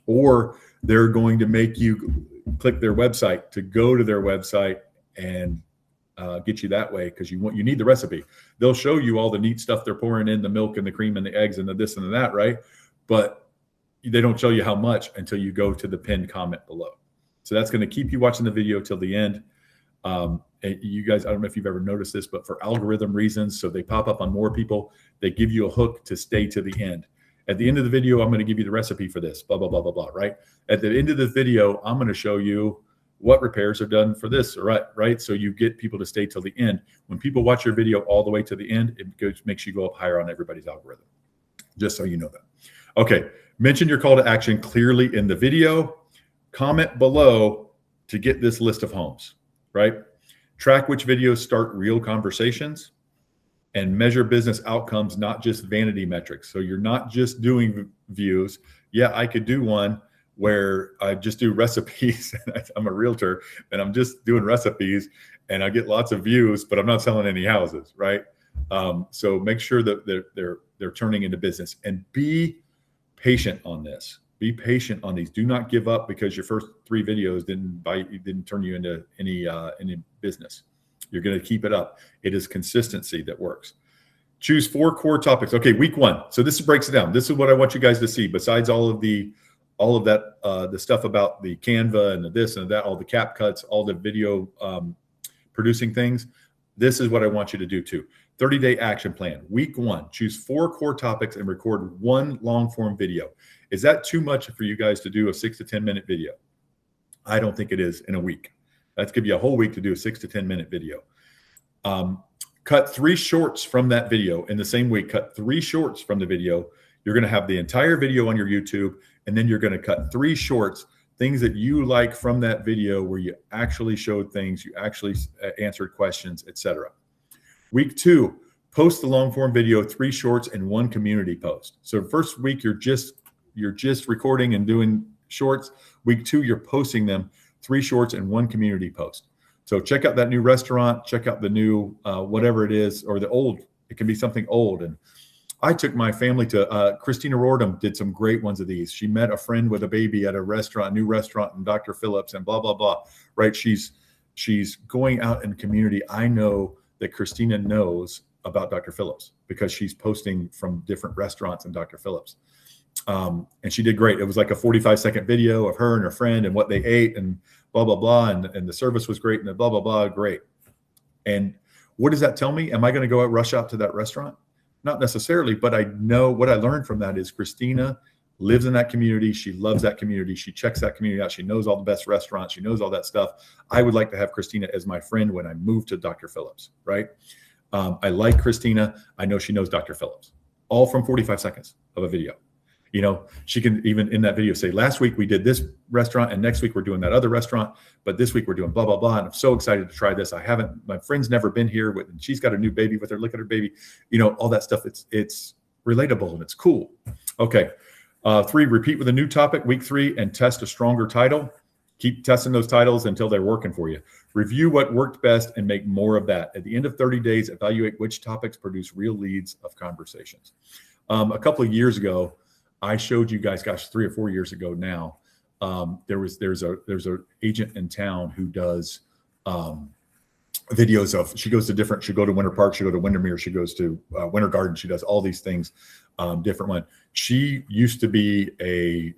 or they're going to make you click their website to go to their website and get you that way because you need the recipe. They'll show you all the neat stuff they're pouring in, the milk and the cream and the eggs and the this and the that, right? But they don't show you how much until you go to the pinned comment below. So that's going to keep you watching the video till the end. And you guys, I don't know if you've ever noticed this, but for algorithm reasons, so they pop up on more people, they give you a hook to stay to the end. At the end of the video, I'm going to give you the recipe for this, blah, blah, blah, blah, blah, right? At the end of the video, I'm going to show you what repairs are done for this, right? So you get people to stay till the end. When people watch your video all the way to the end, it makes you go up higher on everybody's algorithm, just so you know that. Okay, mention your call to action clearly in the video. Comment below to get this list of homes, right? Track which videos start real conversations and measure business outcomes, not just vanity metrics. So you're not just doing views. Yeah, I could do one where I just do recipes. I'm a realtor and I'm just doing recipes and I get lots of views, but I'm not selling any houses, right? So make sure that they're turning into business, and be patient on this. Be patient on these. Do not give up because your first 3 videos didn't turn you into any business. You're going to keep it up. It is consistency that works. Choose 4 core topics. Okay, week 1. So this breaks it down. This is what I want you guys to see. Besides all of that, the stuff about the Canva and the this and that, all the cap cuts, all the video producing things. This is what I want you to do too. 30-day action plan. Week 1, choose 4 core topics and record 1 long form video. Is that too much for you guys to do a 6 to 10 minute video? I don't think it is in a week. That's give you a whole week to do a 6 to 10 minute video. Cut 3 shorts from that video in the same week. Cut 3 shorts from the video. You're going to have the entire video on your YouTube, and then you're going to cut 3 shorts, things that you like from that video where you actually showed things, you actually answered questions, etc. Week 2, post the long form video, 3 shorts and 1 community post. So first week you're just recording and doing shorts. Week 2, you're posting them, 3 shorts and 1 community post. So check out that new restaurant, check out the new whatever it is, or the old. It can be something old. And I took my family to Christina Rordam did some great ones of these. She met a friend with a baby at a restaurant, new restaurant, and Dr. Phillips and blah blah blah. Right? She's going out in community. I know that Christina knows about Dr. Phillips because she's posting from different restaurants and Dr. Phillips. And she did great. It was like a 45-second video of her and her friend and what they ate and blah, blah, blah. And the service was great and blah, blah, blah. Great. And what does that tell me? Am I going to go out, rush out to that restaurant? Not necessarily, but I know what I learned from that is Christina lives in that community. She loves that community. She checks that community out. She knows all the best restaurants. She knows all that stuff. I would like to have Christina as my friend when I move to Dr. Phillips, right? I like Christina. I know she knows Dr. Phillips, all from 45 seconds of a video. You know, she can even in that video say, last week we did this restaurant and next week we're doing that other restaurant, but this week we're doing blah, blah, blah. And I'm so excited to try this. My friend's never been here and she's got a new baby with her. Look at her baby, you know, all that stuff. It's relatable and it's cool. Okay. 3, repeat with a new topic, week 3, and test a stronger title. Keep testing those titles until they're working for you. Review what worked best and make more of that. At the end of 30 days, evaluate which topics produce real leads of conversations. A couple of years ago, I showed you guys, gosh, 3 or 4 years ago now, there's a agent in town who does videos of, she'll go to Winter Park, she'll go to Windermere, she goes to Winter Garden, she does all these things, different one. She used to be a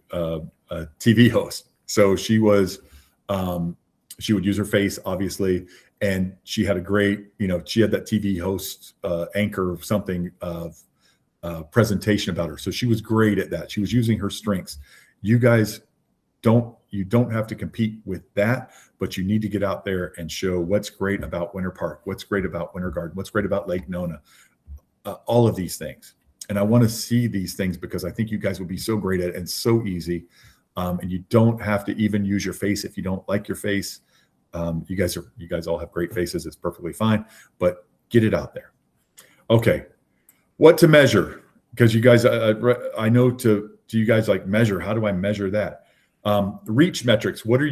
TV host. So she was, she would use her face, obviously, and she had a great, you know, she had that TV host anchor of something of presentation about her. So she was great at that. She was using her strengths. You guys you don't have to compete with that, but you need to get out there and show what's great about Winter Park, what's great about Winter Garden, what's great about Lake Nona, all of these things. And I want to see these things because I think you guys will be so great at it and so easy. And you don't have to even use your face if you don't like your face. You guys all have great faces. It's perfectly fine, but get it out there. Okay. What to measure? Because you guys, I know do you guys like measure? How do I measure that? Reach metrics. Who are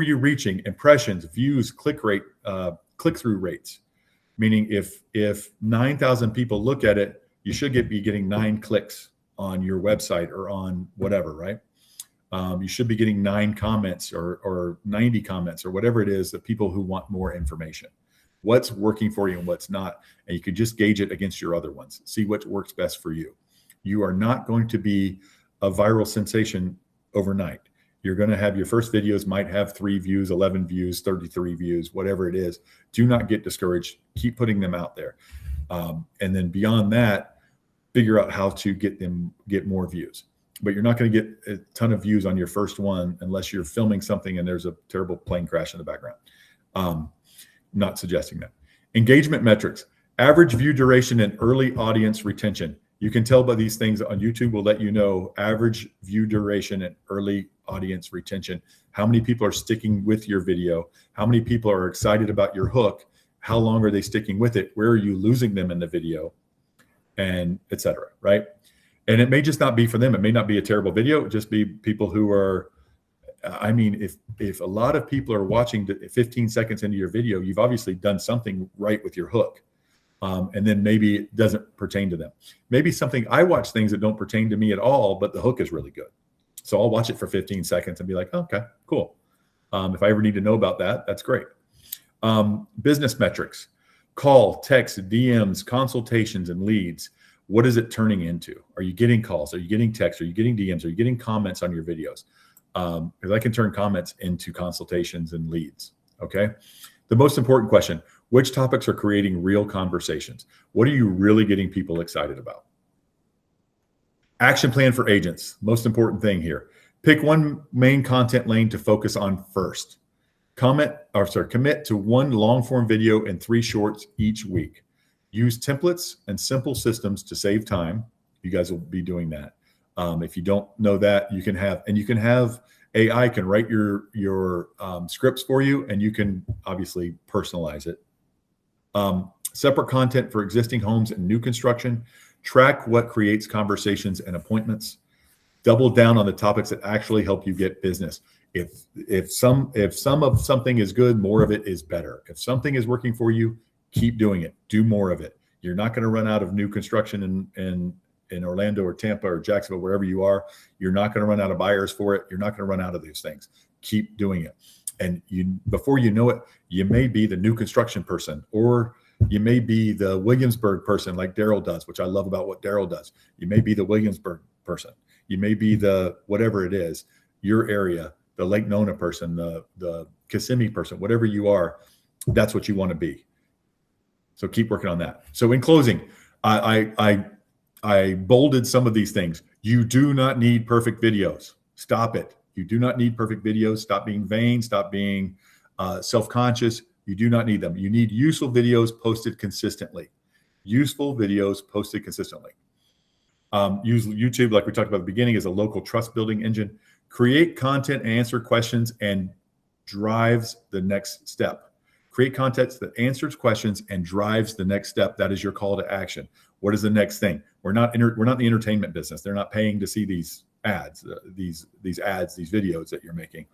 you reaching? Impressions, views, click-through rates. Meaning if 9,000 people look at it, you should be getting 9 clicks on your website or on whatever, right? You should be getting 9 comments or 90 comments or whatever it is, the people who want more information. What's working for you and what's not. And you can just gauge it against your other ones. See what works best for you. You are not going to be a viral sensation overnight. You're going to have your first videos might have 3 views, 11 views, 33 views, whatever it is. Do not get discouraged. Keep putting them out there. And then beyond that, figure out how to get more views. But you're not going to get a ton of views on your first one unless you're filming something and there's a terrible plane crash in the background. Not suggesting that. Engagement metrics, average view duration and early audience retention. You can tell by these things on YouTube will let you know average view duration and early audience retention. How many people are sticking with your video? How many people are excited about your hook? How long are they sticking with it? Where are you losing them in the video? And etc. Right? And it may just not be for them. It may not be a terrible video. It just be people who are, I mean, if a lot of people are watching 15 seconds into your video, you've obviously done something right with your hook. And then maybe it doesn't pertain to them. Maybe I watch things that don't pertain to me at all, but the hook is really good. So I'll watch it for 15 seconds and be like, okay, cool. If I ever need to know about that, that's great. Business metrics, call, text, DMs, consultations, and leads. What is it turning into? Are you getting calls? Are you getting texts? Are you getting DMs? Are you getting comments on your videos? Because I can turn comments into consultations and leads. Okay. The most important question, which topics are creating real conversations? What are you really getting people excited about? Action plan for agents. Most important thing here. Pick one main content lane to focus on first. Commit to 1 long form video and 3 shorts each week. Use templates and simple systems to save time. You guys will be doing that. If you don't know that, you can have AI can write your scripts for you, and you can obviously personalize it. Separate content for existing homes and new construction. Track what creates conversations and appointments. Double down on the topics that actually help you get business. If some of something is good, more of it is better. If something is working for you, keep doing it. Do more of it. You're not going to run out of new construction in Orlando or Tampa or Jacksonville, wherever you are. You're not going to run out of buyers for it. You're not going to run out of these things. Keep doing it. And before you know it, you may be the new construction person, or you may be the Williamsburg person like Daryl does, which I love about what Daryl does. You may be the Williamsburg person. You may be the whatever it is, your area, the Lake Nona person, the Kissimmee person, whatever you are, that's what you want to be. So keep working on that. So in closing, I bolded some of these things. You do not need perfect videos. Stop it. You do not need perfect videos. Stop being vain. Stop being self-conscious. You do not need them. You need useful videos posted consistently. Useful videos posted consistently. Use YouTube, like we talked about at the beginning, as a local trust building engine. Create content, answer questions, and drives the next step. Create content that answers questions and drives the next step. That is your call to action. What is the next thing? We're not in the entertainment business. They're not paying to see these ads, these videos that you're making.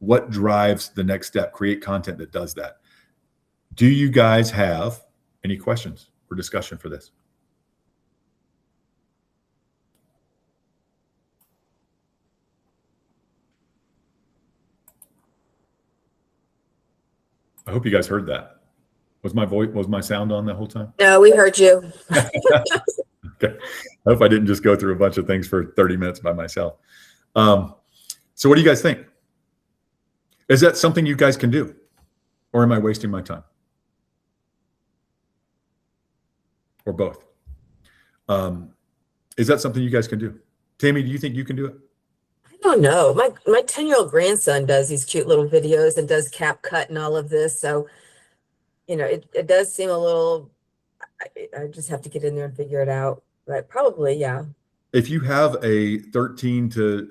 What drives the next step? Create content that does that. Do you guys have any questions or discussion for this? I hope you guys heard that. Was my sound on the whole time? No, we heard you. Okay. I hope I didn't just go through a bunch of things for 30 minutes by myself. So what do you guys think? Is that something you guys can do? Or am I wasting my time? Or both? Is that something you guys can do? Tammy, do you think you can do it? I don't know. My 10-year-old grandson does these cute little videos and does CapCut and all of this. So, it does seem a little, I just have to get in there and figure it out. But probably, yeah. If you have a 13 to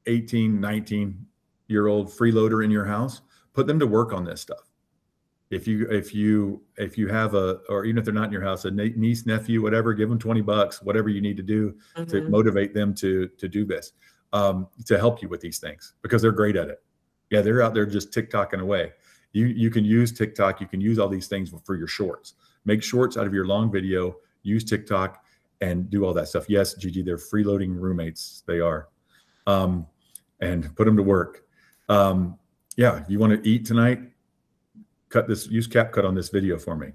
18, 19-year-old freeloader in your house, put them to work on this stuff. If you have or even if they're not in your house, a niece, nephew, whatever, give them $20, whatever you need to do to motivate them to do this, to help you with these things, because they're great at it. Yeah, they're out there just TikToking away. You can use TikTok. You can use all these things for your shorts. Make shorts out of your long video. Use TikTok and do all that stuff. Yes, Gigi, they're freeloading roommates. They are. And put them to work. Yeah, if you want to eat tonight, use CapCut on this video for me.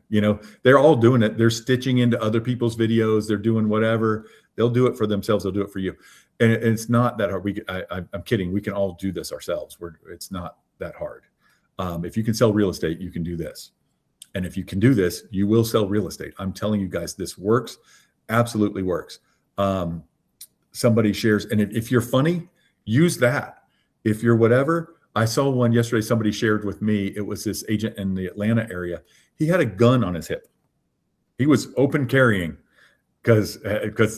They're all doing it. They're stitching into other people's videos. They're doing whatever. They'll do it for themselves. They'll do it for you. And it's not that hard. I'm kidding. We can all do this ourselves. It's not that hard. If you can sell real estate, you can do this. And if you can do this, you will sell real estate. I'm telling you guys, this works. Absolutely works. Somebody shares. And if you're funny, use that. If you're whatever, I saw one yesterday, somebody shared with me. It was this agent in the Atlanta area. He had a gun on his hip. He was open carrying because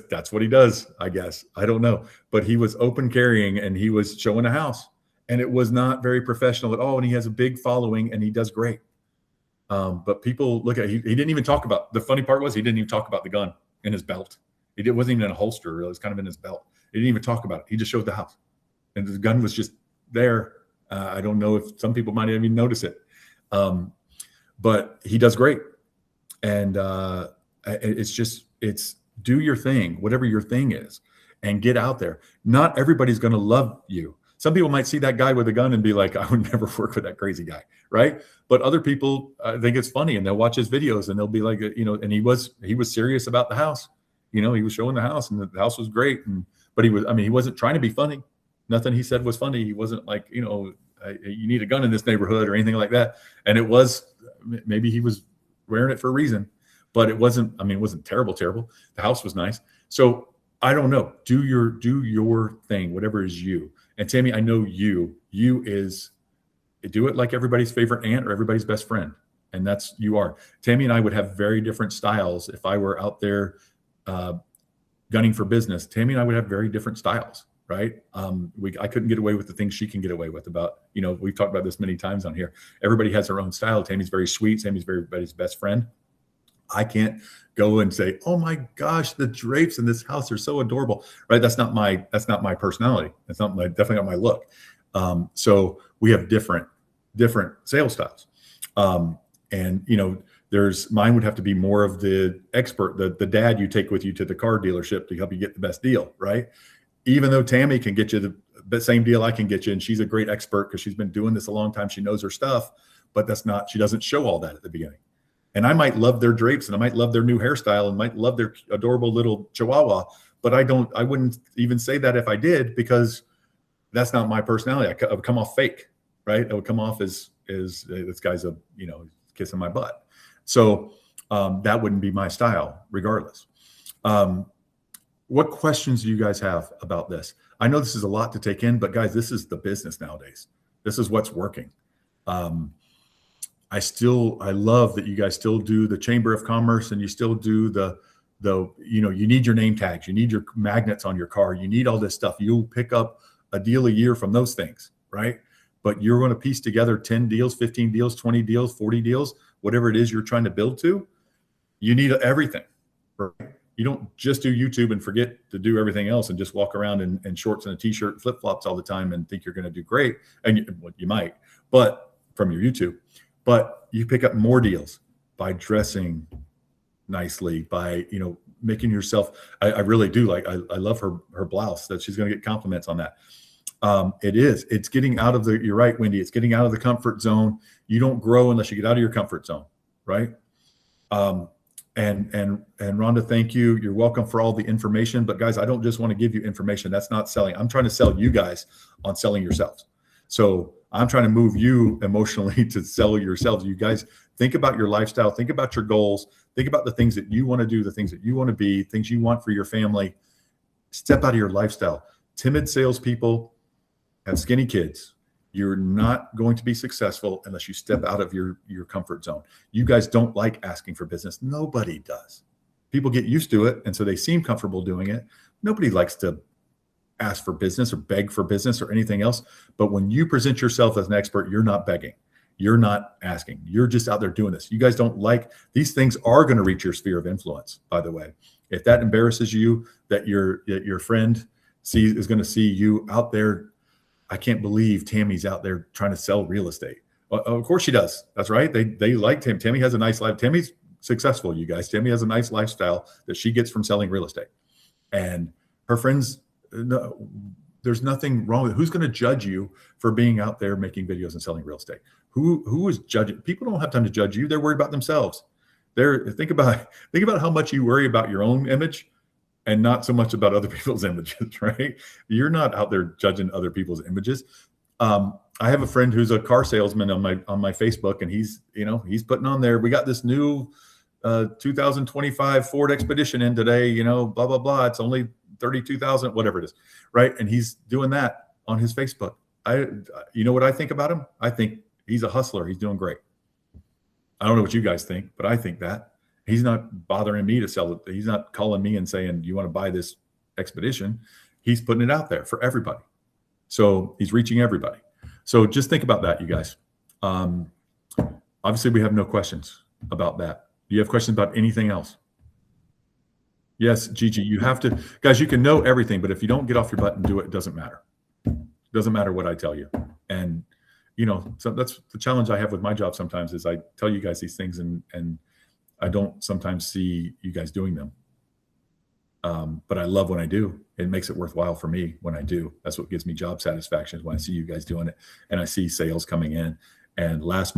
that's what he does, I guess. I don't know. But he was open carrying and he was showing a house. And it was not very professional at all. And he has a big following and he does great. But people look at, he didn't even talk about, the funny part was he didn't even talk about the gun in his belt. It wasn't even in a holster, really. It was kind of in his belt. He didn't even talk about it. He just showed the house. And the gun was just there. I don't know if some people might even notice it. But he does great. And it's do your thing, whatever your thing is, and get out there. Not everybody's going to love you. Some people might see that guy with a gun and be like, I would never work with that crazy guy, right? But other people think it's funny, and they'll watch his videos and they'll be like, and he was serious about the house. He was showing the house, and the house was great. But he wasn't trying to be funny. Nothing he said was funny. He wasn't like, you need a gun in this neighborhood or anything like that. And it was, maybe he was wearing it for a reason, but it wasn't terrible. The house was nice. So I don't know. Do your thing, whatever is you. And Tammy, I know you do it like everybody's favorite aunt or everybody's best friend. And that's, you are. Tammy and I would have very different styles if I were out there gunning for business. Tammy and I would have very different styles, right? I couldn't get away with the things she can get away with about, we've talked about this many times on here. Everybody has their own style. Tammy's very sweet. Tammy's everybody's best friend. I can't go and say, oh my gosh, the drapes in this house are so adorable, right? That's not my personality. That's definitely not my look. So we have different sales styles. And mine would have to be more of the expert, the dad you take with you to the car dealership to help you get the best deal, right? Even though Tammy can get you the same deal I can get you, and she's a great expert because she's been doing this a long time. She knows her stuff, but she doesn't show all that at the beginning. And I might love their drapes and I might love their new hairstyle and might love their adorable little chihuahua, but I wouldn't even say that if I did, because that's not my personality. I would come off fake, right? I would come off as this guy's kissing my butt. So that wouldn't be my style regardless. What questions do you guys have about this? I know this is a lot to take in, but guys, this is the business nowadays. This is what's working. I love that you guys still do the Chamber of Commerce, and you still do you need your name tags, you need your magnets on your car, you need all this stuff. You'll pick up a deal a year from those things, right? But you're going to piece together 10 deals, 15 deals, 20 deals, 40 deals, whatever it is you're trying to build to. You need everything, right? You don't just do YouTube and forget to do everything else and just walk around in shorts and a t-shirt and flip-flops all the time and think you're going to do great. And you might, but from your YouTube. But you pick up more deals by dressing nicely, by making yourself. I really do I love her blouse, that she's going to get compliments on that. It's getting out of you're right, Wendy. It's getting out of the comfort zone. You don't grow unless you get out of your comfort zone, right? And Rhonda, thank you. You're welcome for all the information. But guys, I don't just want to give you information. That's not selling. I'm trying to sell you guys on selling yourselves. So I'm trying to move you emotionally to sell yourselves. You guys think about your lifestyle, think about your goals, think about the things that you want to do, the things that you want to be, things you want for your family. Step out of your lifestyle. timid salespeople have skinny kids. You're not going to be successful unless you step out of your comfort zone. You guys don't like asking for business. Nobody does. People get used to it, and so they seem comfortable doing it. Nobody likes to ask for business or beg for business or anything else. But when you present yourself as an expert, you're not begging. You're not asking. You're just out there doing this. You guys don't like, these things are going to reach your sphere of influence, by the way. If that embarrasses you, that your friend is going to see you out there, I can't believe Tammy's out there trying to sell real estate. Well, of course she does. That's right. They like Tammy. Tammy has a nice life. Tammy's successful, you guys. Tammy has a nice lifestyle that she gets from selling real estate. And her friends, no, there's nothing wrong with it. Who's going to judge you for being out there making videos and selling real estate? Who is judging? People don't have time to judge you. They're worried about themselves. Think about how much you worry about your own image and not so much about other people's images, right? You're not out there judging other people's images. I have a friend who's a car salesman on my Facebook, and he's putting on there, we got this new 2025 Ford Expedition in today, blah, blah, blah. It's only 32,000, whatever it is, right? And he's doing that on his Facebook. You know what I think about him? I think he's a hustler. He's doing great. I don't know what you guys think, but I think that. He's not bothering me to sell it. He's not calling me and saying, do you want to buy this Expedition? He's putting it out there for everybody. So he's reaching everybody. So just think about that, you guys. Obviously, we have no questions about that. Do you have questions about anything else? Yes, Gigi, you have to, guys, you can know everything, but if you don't get off your butt and do it, it doesn't matter. It doesn't matter what I tell you. And, so that's the challenge I have with my job sometimes is I tell you guys these things and I don't sometimes see you guys doing them. But I love when I do. It makes it worthwhile for me when I do. That's what gives me job satisfaction is when I see you guys doing it and I see sales coming in. And this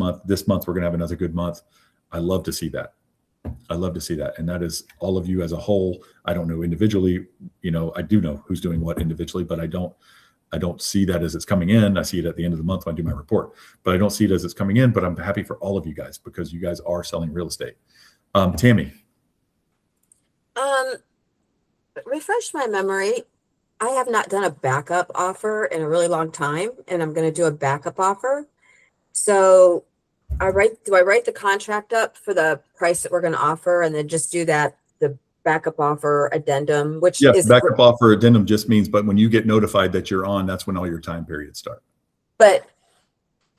month, we're going to have another good month. I love to see that. I love to see that. And that is all of you as a whole. I don't know individually, I do know who's doing what individually, but I don't see that as it's coming in. I see it at the end of the month when I do my report, but I don't see it as it's coming in, but I'm happy for all of you guys because you guys are selling real estate. Tammy. Refresh my memory. I have not done a backup offer in a really long time, and I'm going to do a backup offer. So do I write the contract up for the price that we're going to offer and then just do the backup offer addendum, which is backup offer addendum just means, but when you get notified that you're on, that's when all your time periods start. But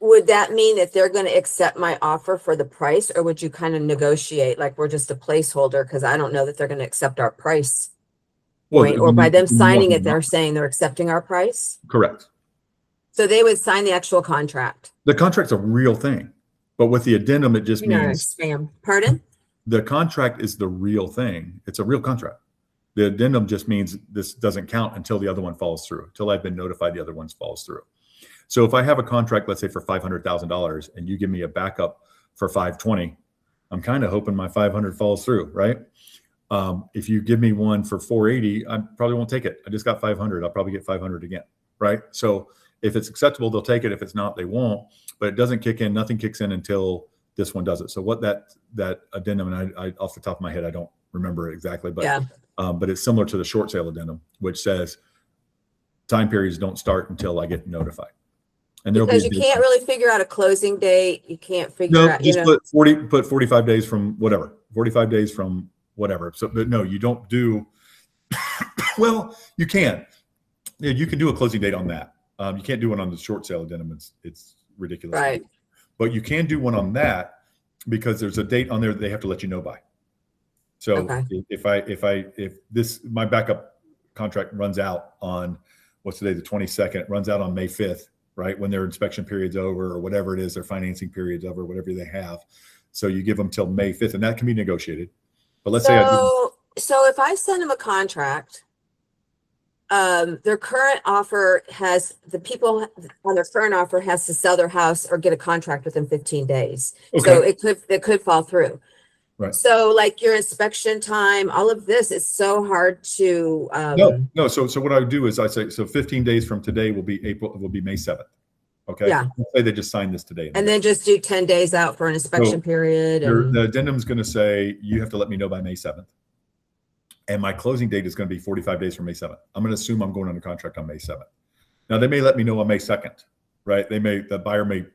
would that mean that they're going to accept my offer for the price, or would you kind of negotiate like we're just a placeholder? Because I don't know that they're going to accept our price. Well, or by them signing it, they're saying they're accepting our price? Correct. So they would sign the actual contract. The contract's a real thing, but with the addendum, it just means spam. Pardon? The contract is the real thing. It's a real contract. The addendum just means this doesn't count until the other one falls through, until I've been notified the other one falls through. So if I have a contract, let's say for $500,000 and you give me a backup for 520, I'm kind of hoping my 500 falls through, right? If you give me one for 480, I probably won't take it. I just got 500. I'll probably get 500 again, right? So if it's acceptable, they'll take it. If it's not, they won't. But it doesn't kick in. Nothing kicks in until this one does it. So what that addendum, and I off the top of my head, I don't remember it exactly, but yeah. But it's similar to the short sale addendum, which says time periods don't start until I get notified. And because you can't really figure out a closing date. You can't figure out. Just put 45 days from whatever. 45 days from whatever. So, but no, you don't do. Well, you can. Yeah, you can do a closing date on that. You can't do one on the short sale addendum. It's ridiculous. Right. But you can do one on that because there's a date on there that they have to let you know by. So okay. if my backup contract runs out on what's today, the 22nd, it runs out on May 5th, right? When their inspection period's over or whatever it is, their financing period's over, whatever they have. So you give them till May 5th, and that can be negotiated. But let's say so if I send them a contract, their current offer has the people on their current offer has to sell their house or get a contract within 15 days. Okay. So it could fall through. Right. So like your inspection time, all of this is so hard to no. So what I would do is I say, so 15 days from today will be May 7th. Okay. Yeah. Let's say they just signed this today. And then just do 10 days out for an inspection period. The addendum's going to say, you have to let me know by May 7th. and my closing date is going to be 45 days from May 7th. I'm going to assume I'm going under contract on May 7th. Now they may let me know on May 2nd, right? The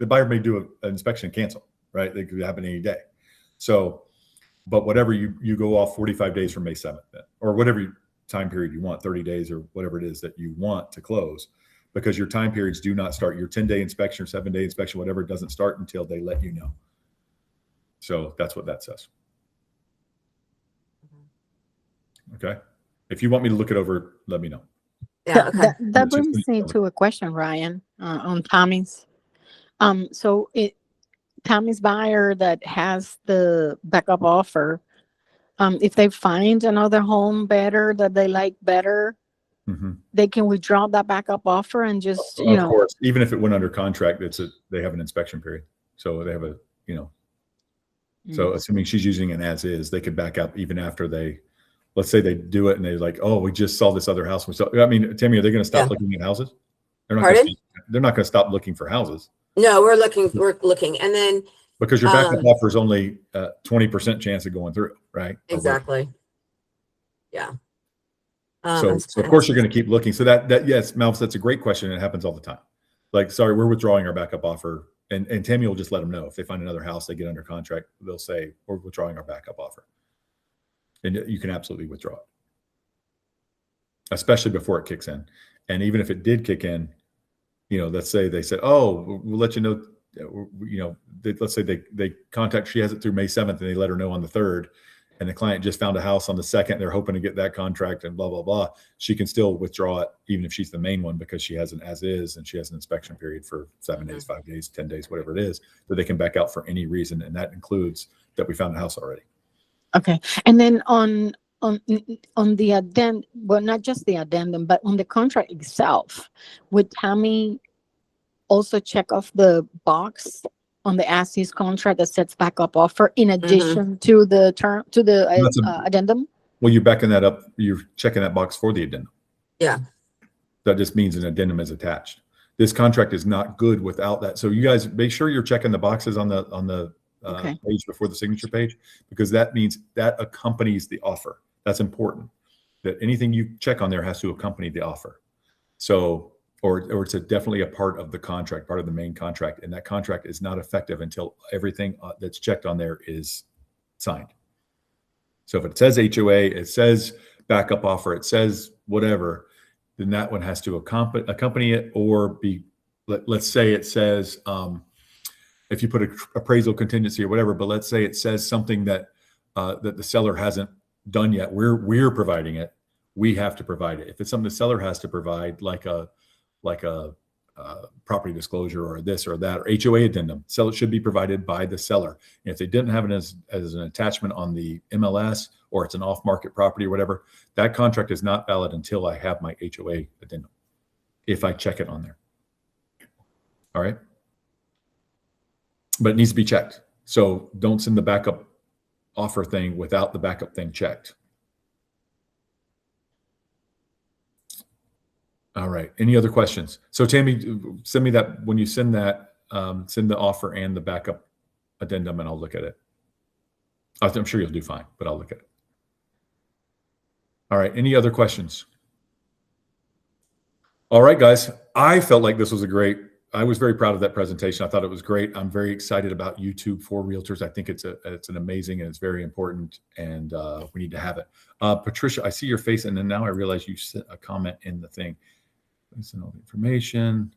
buyer may do an inspection and cancel, right? It could happen any day. So, but whatever you go off 45 days from May 7th, then, or whatever time period you want, 30 days or whatever it is that you want to close, because your time periods do not start. Your 10-day inspection or 7-day inspection, whatever, it doesn't start until they let you know. So that's what that says. Okay. If you want me to look it over, let me know. Yeah, okay. That brings me to a question, Ryan, on Tommy's. So Tommy's buyer that has the backup offer, if they find another home better that they like better, they can withdraw that backup offer and just, of course, even if it went under contract, they have an inspection period. So they have so assuming she's using it as is, they could back up even after let's say they do it and they're like, oh, we just saw this other house. I mean, Tammy, are they going to stop looking at houses? They're not going to stop looking for houses. No, we're looking. And then because your backup offer is only 20% chance of going through, right? Exactly. Yeah. So of course you're going to keep looking. So that yes, Malvis, that's a great question. It happens all the time. Like, sorry, we're withdrawing our backup offer. And Tammy will just let them know if they find another house, they get under contract, they'll say, we're withdrawing our backup offer. And you can absolutely withdraw it, especially before it kicks in. And even if it did kick in, let's say they said, oh, we'll let you know, let's say they contact, she has it through May 7th and they let her know on the 3rd, and the client just found a house on the 2nd. They're hoping to get that contract and blah, blah, blah. She can still withdraw it even if she's the main one, because she has an as is and she has an inspection period for 7 days, 5 days, 10 days, whatever it is, that they can back out for any reason. And that includes that we found a house already. Okay. And then on the addendum, well, not just the addendum, but on the contract itself, would Tammy also check off the box on the as-is contract that sets backup offer in addition to the term, to the addendum? Well, you're backing that up. You're checking that box for the addendum. Yeah. That just means an addendum is attached. This contract is not good without that. So you guys make sure you're checking the boxes on the page before the signature page, because that means that accompanies the offer. That's important, that anything you check on there has to accompany the offer. So, or it's definitely a part of the contract, part of the main contract. And that contract is not effective until everything that's checked on there is signed. So if it says HOA, it says backup offer, it says whatever, then that one has to accompany it, or be, let's say it says, if you put an appraisal contingency or whatever, but let's say it says something that that the seller hasn't done yet, we're providing it, we have to provide it. If it's something the seller has to provide, like a property disclosure or this or that, or HOA addendum, it should be provided by the seller. And if they didn't have it as an attachment on the MLS, or it's an off-market property or whatever, that contract is not valid until I have my HOA addendum, if I check it on there. All right. But it needs to be checked. So don't send the backup offer thing without the backup thing checked. All right. Any other questions? So Tammy, send me that when you send that, send the offer and the backup addendum, and I'll look at it. I'm sure you'll do fine, but I'll look at it. All right. Any other questions? All right, guys. I felt like this was I was very proud of that presentation. I thought it was great. I'm very excited about YouTube for realtors. I think it's an amazing and it's very important, and we need to have it. Patricia, I see your face, and then now I realize you sent a comment in the thing. Listen, all the information.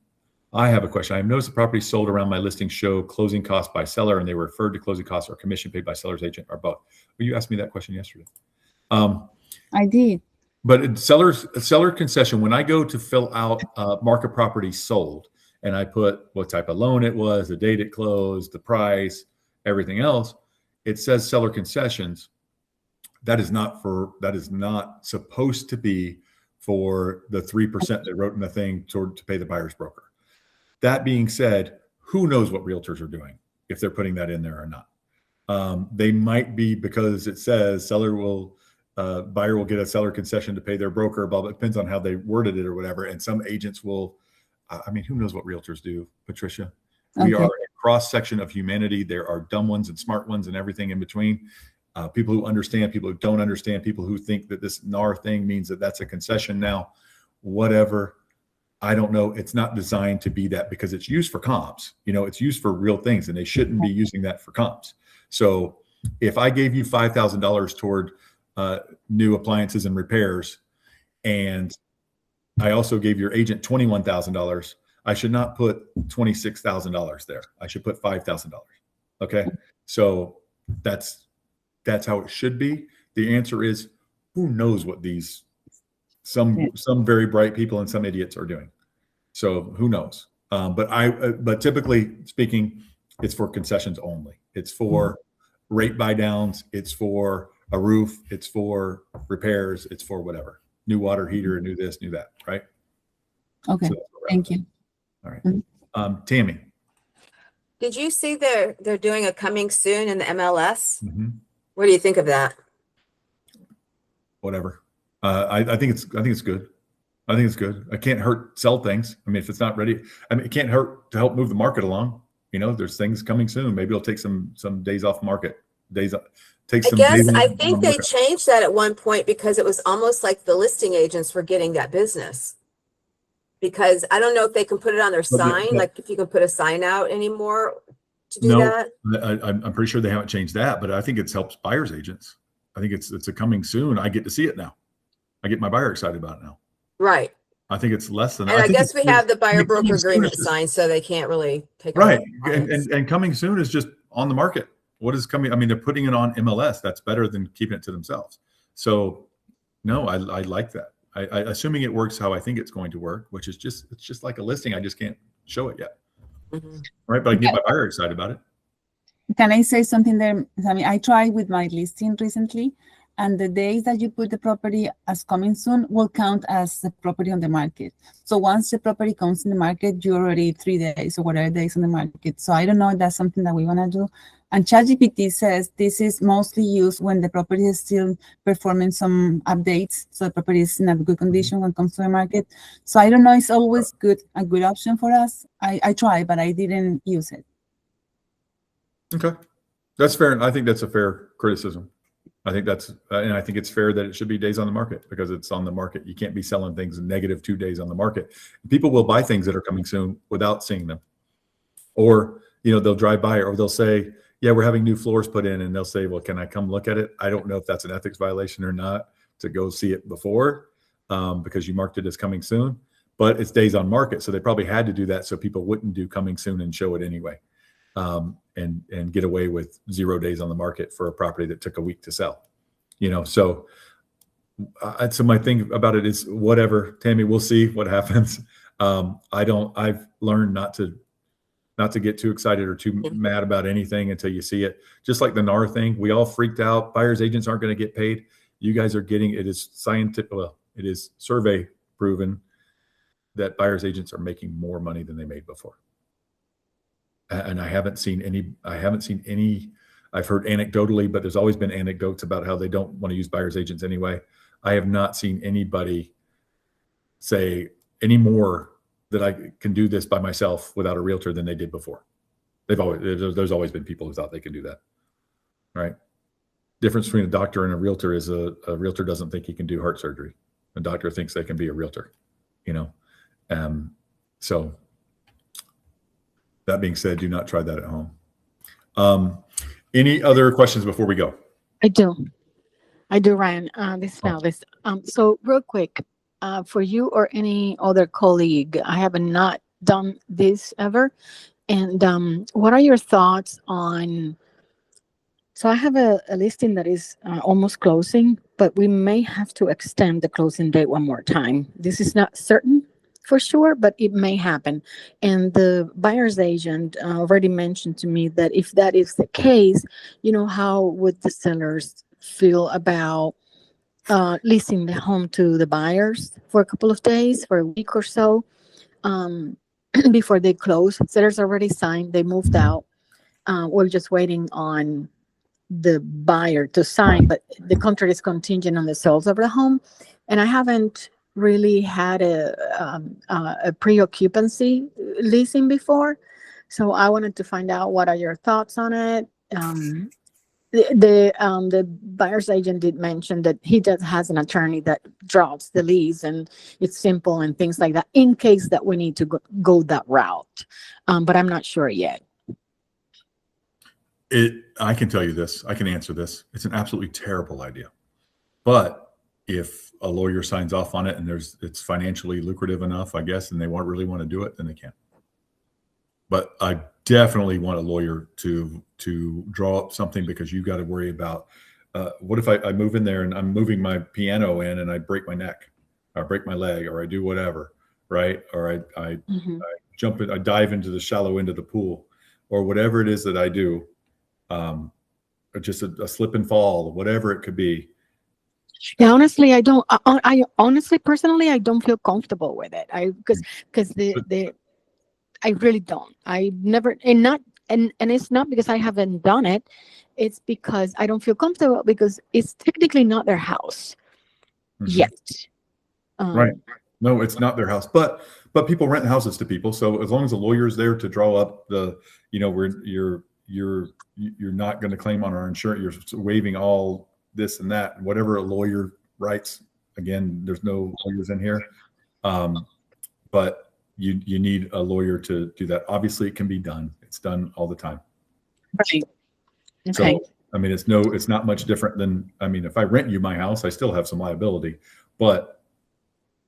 I have a question. I've noticed the property sold around my listing show closing costs by seller, and they were referred to closing costs or commission paid by seller's agent, or both. Well, you asked me that question yesterday. I did. But seller concession, when I go to fill out market property sold, and I put what type of loan it was, the date it closed, the price, everything else, it says seller concessions. That is not supposed to be for the 3% they wrote in the thing to pay the buyer's broker. That being said, who knows what realtors are doing if they're putting that in there or not. They might be, because it says buyer will get a seller concession to pay their broker, blah, blah. It depends on how they worded it or whatever. And some agents will, who knows what realtors do, Patricia? Okay. We are a cross section of humanity. There are dumb ones and smart ones and everything in between. People who understand, people who don't understand, people who think that this NAR thing means that that's a concession now, whatever. I don't know. It's not designed to be that, because it's used for comps. You know, it's used for real things, and they shouldn't be using that for comps. So if I gave you $5,000 toward new appliances and repairs, and I also gave your agent $21,000, I should not put $26,000 there. I should put $5,000. Okay. So that's how it should be. The answer is, who knows what these some very bright people and some idiots are doing. So who knows? But typically speaking, it's for concessions only. It's for rate buy downs. It's for a roof. It's for repairs. It's for whatever. New water heater, new this, new that, right? Okay, So thank you. All right. Tammy. Did you see they're doing a coming soon in the MLS? Mm-hmm. What do you think of that? Whatever. I think it's good. I think it's good. It can't hurt sell things. I mean, if it's not ready, I mean, it can't hurt to help move the market along. You know, there's things coming soon. Maybe it'll take some days off market. I think they changed that at one point, because it was almost like the listing agents were getting that business. Because I don't know if they can put it on their sign, like if you can put a sign out anymore to do that. I'm pretty sure they haven't changed that, but I think it helps buyers agents. I think it's a coming soon. I get to see it now. I get my buyer excited about it now. Right. I think it's less than. And I guess we have the buyer broker agreement signed, so they can't really take it. Right. And coming soon is just on the market. What is coming? I mean, they're putting it on MLS. That's better than keeping it to themselves. So no, I like that. I assuming it works how I think it's going to work, which is it's just like a listing. I just can't show it yet. Mm-hmm. Right. But I can get my buyer excited about it. Can I say something there? I mean, I tried with my listing recently, and the days that you put the property as coming soon will count as the property on the market. So once the property comes in the market, you're already 3 days or whatever days on the market. So I don't know if that's something that we want to do. And ChatGPT says this is mostly used when the property is still performing some updates. So the property is in a good condition when it comes to the market. So I don't know, it's always a good option for us. I tried, but I didn't use it. Okay. That's fair. I think that's a fair criticism. I think and I think it's fair that it should be days on the market, because it's on the market. You can't be selling things negative 2 days on the market. People will buy things that are coming soon without seeing them. Or, they'll drive by, or they'll say, yeah, we're having new floors put in, and they'll say, well, can I come look at it? I don't know if that's an ethics violation or not to go see it before, because you marked it as coming soon, but it's days on market. So they probably had to do that so people wouldn't do coming soon and show it anyway. And get away with 0 days on the market for a property that took a week to sell, So my thing about it is whatever, Tammy, we'll see what happens. I've learned not to get too excited or too mad about anything until you see it. Just like the NAR thing, we all freaked out. Buyers agents aren't going to get paid. You guys are getting, it is scientific. Well, it is survey proven that buyers agents are making more money than they made before. And I haven't seen any, I've heard anecdotally, but there's always been anecdotes about how they don't want to use buyer's agents anyway. I have not seen anybody say any more that I can do this by myself without a realtor than they did before. There's always been people who thought they could do that. Right. Difference between a doctor and a realtor is a realtor doesn't think he can do heart surgery. A doctor thinks they can be a realtor, so that being said, do not try that at home. Any other questions before we go? I do, Ryan. This is Alice. So real quick, for you or any other colleague, I have not done this ever. And what are your thoughts on, so I have a listing that is almost closing, but we may have to extend the closing date one more time. This is not certain for sure, but it may happen. And the buyer's agent already mentioned to me that if that is the case, how would the sellers feel about leasing the home to the buyers for a couple of days, for a week or so, before they close? Sellers already signed, they moved out. We're just waiting on the buyer to sign, but the contract is contingent on the sales of the home. And I haven't really had a pre-occupancy leasing before. So I wanted to find out, what are your thoughts on it? The buyer's agent did mention that he has an attorney that drafts the lease, and it's simple and things like that in case that we need to go that route. But I'm not sure yet. I can tell you this. I can answer this. It's an absolutely terrible idea. But if a lawyer signs off on it and it's financially lucrative enough, I guess, and they really want to do it, then they can. But I definitely want a lawyer to draw up something, because you got to worry about what if I move in there and I'm moving my piano in and I break my neck, or break my leg, or I do whatever, right? Or I jump in, I dive into the shallow end of the pool, or whatever it is that I do, or just a slip and fall, whatever it could be. Yeah, honestly, I honestly, personally, I don't feel comfortable with it. Because I really don't. I never, and it's not because I haven't done it. It's because I don't feel comfortable, because it's technically not their house yet. Right. No, it's not their house, but people rent houses to people. So as long as a lawyer is there to draw up the, where you're not going to claim on our insurance, you're waiving all this and that, whatever a lawyer writes. Again, there's no lawyers in here, but you need a lawyer to do that. Obviously, it can be done. It's done all the time. Right. Okay. So, I mean, it's not much different than, I mean, if I rent you my house, I still have some liability, but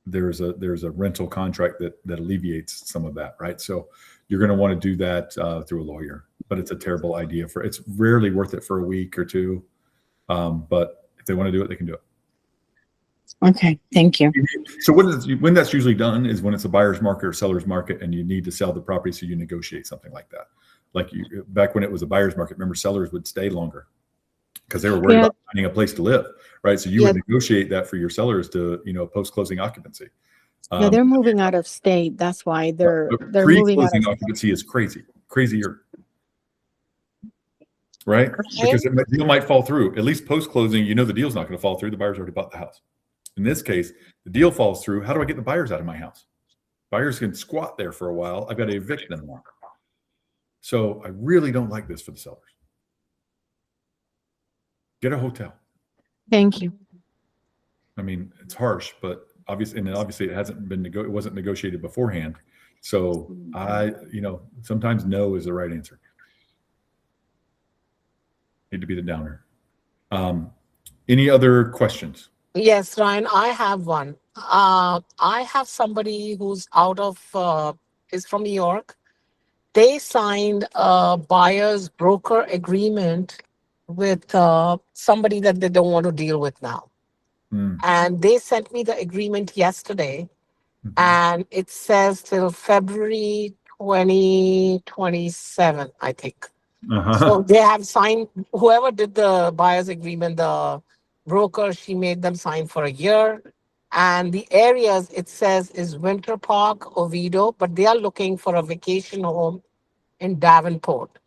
there's a rental contract that alleviates some of that, right? So you're going to want to do that through a lawyer, but it's a terrible idea. It's rarely worth it for a week or two, but if they want to do it, they can do it. Okay, thank you. So when that's usually done is when it's a buyer's market or seller's market, and you need to sell the property, so you negotiate something like that. Like back when it was a buyer's market, remember, sellers would stay longer because they were worried about finding a place to live, right? So you would negotiate that for your sellers to, post-closing occupancy. Yeah, they're moving out of state. That's why they're moving out of pre-closing occupancy is crazier. Right? Because the deal might fall through. At least post-closing, the deal's not going to fall through. The buyer's already bought the house. In this case, the deal falls through. How do I get the buyers out of my house? Buyers can squat there for a while. I've got to evict them now. So I really don't like this for the sellers. Get a hotel. Thank you. I mean, it's harsh, but obviously it hasn't been it wasn't negotiated beforehand. So sometimes no is the right answer. Need to be the downer. Any other questions? Yes, Ryan, I have one. I have somebody who's is from New York. They signed a buyer's broker agreement with somebody that they don't want to deal with now. And they sent me the agreement yesterday, and it says till February 2027, I think. So they have signed, whoever did the buyer's agreement, the broker, she made them sign for a year. And the areas it says is Winter Park, Oviedo, but they are looking for a vacation home in Davenport.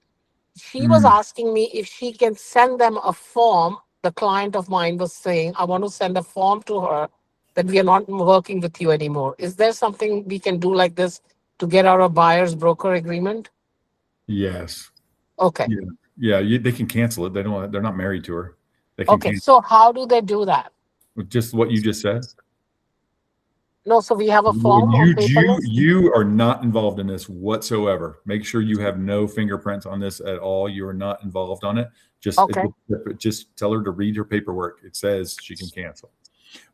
She was asking me if she can send them a form. The client of mine was saying, I want to send a form to her that we are not working with you anymore. Is there something we can do like this to get out a buyer's broker agreement? Yes. Okay. Yeah. They can cancel it. They're not married to her. They can Okay. So how do they do that? Just what you just said. No, so we have a form. You are not involved in this whatsoever. Make sure you have no fingerprints on this at all. You are not involved on it. Just tell her to read her paperwork. It says she can cancel.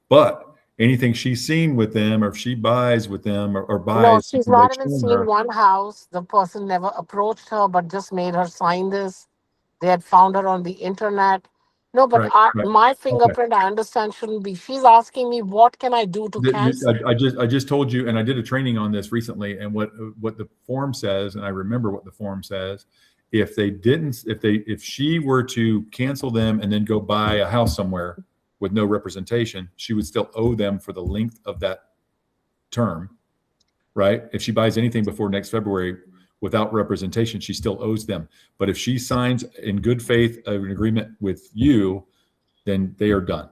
But anything she's seen with them, or if she buys with them or buys. No, she's not even seen one house. The person never approached her, but just made her sign this. They had found her on the internet. No, but my fingerprint, I understand, shouldn't be. She's asking me, what can I do to cancel? I just told you, and I did a training on this recently, and what the form says, and I remember what the form says. If she were to cancel them and then go buy a house somewhere with no representation, she would still owe them for the length of that term, right? If she buys anything before next February without representation, she still owes them. But if she signs in good faith an agreement with you, then they are done.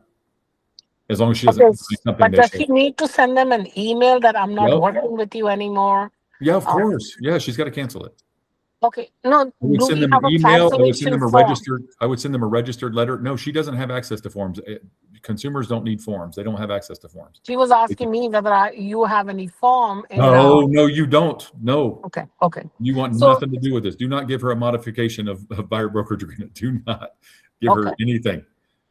As long as she doesn't say something. But does she need to send them an email that I'm not working with you anymore? Yeah, of course. Yeah, she's got to cancel it. Okay, no, I would do send we them have an a email. I would send cancellation them a form? registered. I would send them a registered letter. No, she doesn't have access to forms. Consumers don't need forms. They don't have access to forms. She was asking me whether you have any form in No, no, you don't. No, Okay, okay. you want So, nothing to do with this. Do not give her a modification of buyer brokerage agreement. Do not give her Okay. anything.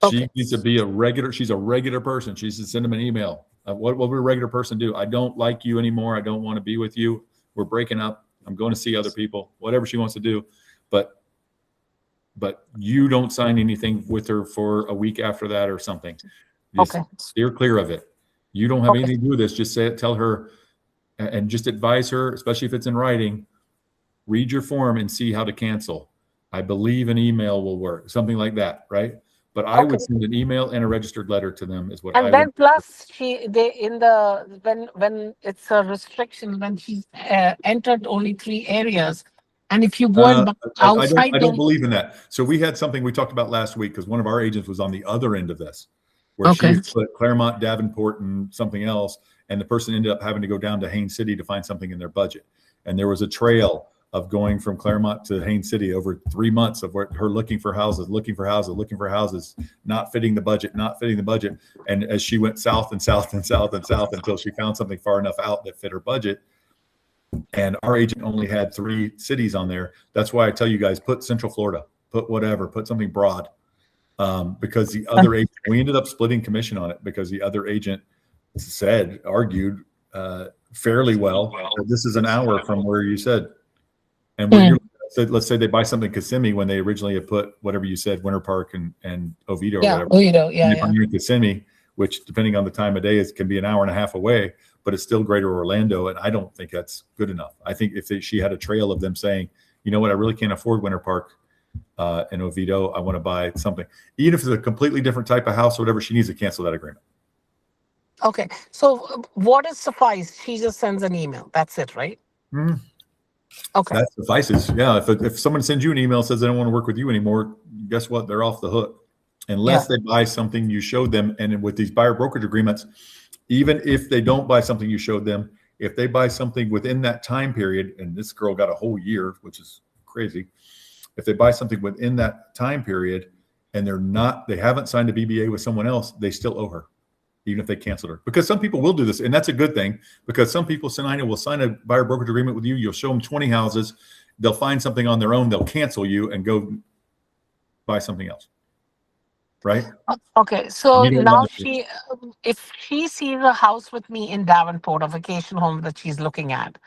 She Okay. needs to be a regular. She's a regular person. She should send them an email. What would a regular person do? I don't like you anymore. I don't want to be with you. We're breaking up. I'm going to see other people. Whatever she wants to do, but you don't sign anything with her for a week after that or something. Just Okay. steer clear of it. You don't have Okay. anything to do with this. Just say it, tell her, and just advise her, especially if it's in writing, read your form and see how to cancel. I believe an email will work, something like that, right? But I would Okay. send an email and a registered letter to them is what And I then would. plus they in the when it's a restriction, when she's entered only 3 areas, and if you go and outside I don't them. believe in that. So we had something we talked about last week because one of our agents was on the other end of this, where she Okay. had put Claremont, Davenport, and something else, and the person ended up having to go down to Haines City to find something in their budget. And there was a trail of going from Claremont to Haines City over 3 months of her looking for houses, not fitting the budget. And as she went south and south and south and south until she found something far enough out that fit her budget. And our agent only had 3 cities on there. That's why I tell you guys, put Central Florida, put whatever, put something broad. Because the other agent, we ended up splitting commission on it because the other agent argued fairly well. This is an hour from where you said. And when let's say they buy something in Kissimmee when they originally had put whatever you said, Winter Park and Oviedo or whatever. Oviedo, yeah. You're in Kissimmee, which depending on the time of day, can be an hour and a half away, but it's still Greater Orlando. And I don't think that's good enough. I think if she had a trail of them saying, you know what, I really can't afford Winter Park in Oviedo, I want to buy something. Even if it's a completely different type of house or whatever, she needs to cancel that agreement. Okay. So what is suffice? She just sends an email. That's it, right? Mm-hmm. Okay. That suffices. Yeah. If someone sends you an email, says they don't want to work with you anymore, guess what? They're off the hook. Unless they buy something you showed them. And with these buyer brokerage agreements, even if they don't buy something you showed them, if they buy something within that time period, and this girl got a whole year, which is crazy. If they buy something within that time period and they haven't signed a BBA with someone else, they still owe her, even if they canceled her. Because some people will do this, and that's a good thing, because some people will sign a buyer brokerage agreement with you. You'll show them 20 houses. They'll find something on their own. They'll cancel you and go buy something else. Right? Okay. So now if if she sees a house with me in Davenport, a vacation home that she's looking at,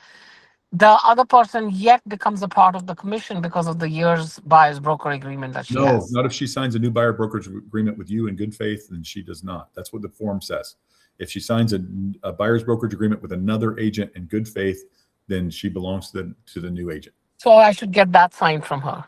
the other person yet becomes a part of the commission because of the year's buyer's broker agreement that she has. No, not if she signs a new buyer brokerage agreement with you in good faith, then she does not. That's what the form says. If she signs a buyer's brokerage agreement with another agent in good faith, then she belongs to the new agent. So I should get that signed from her.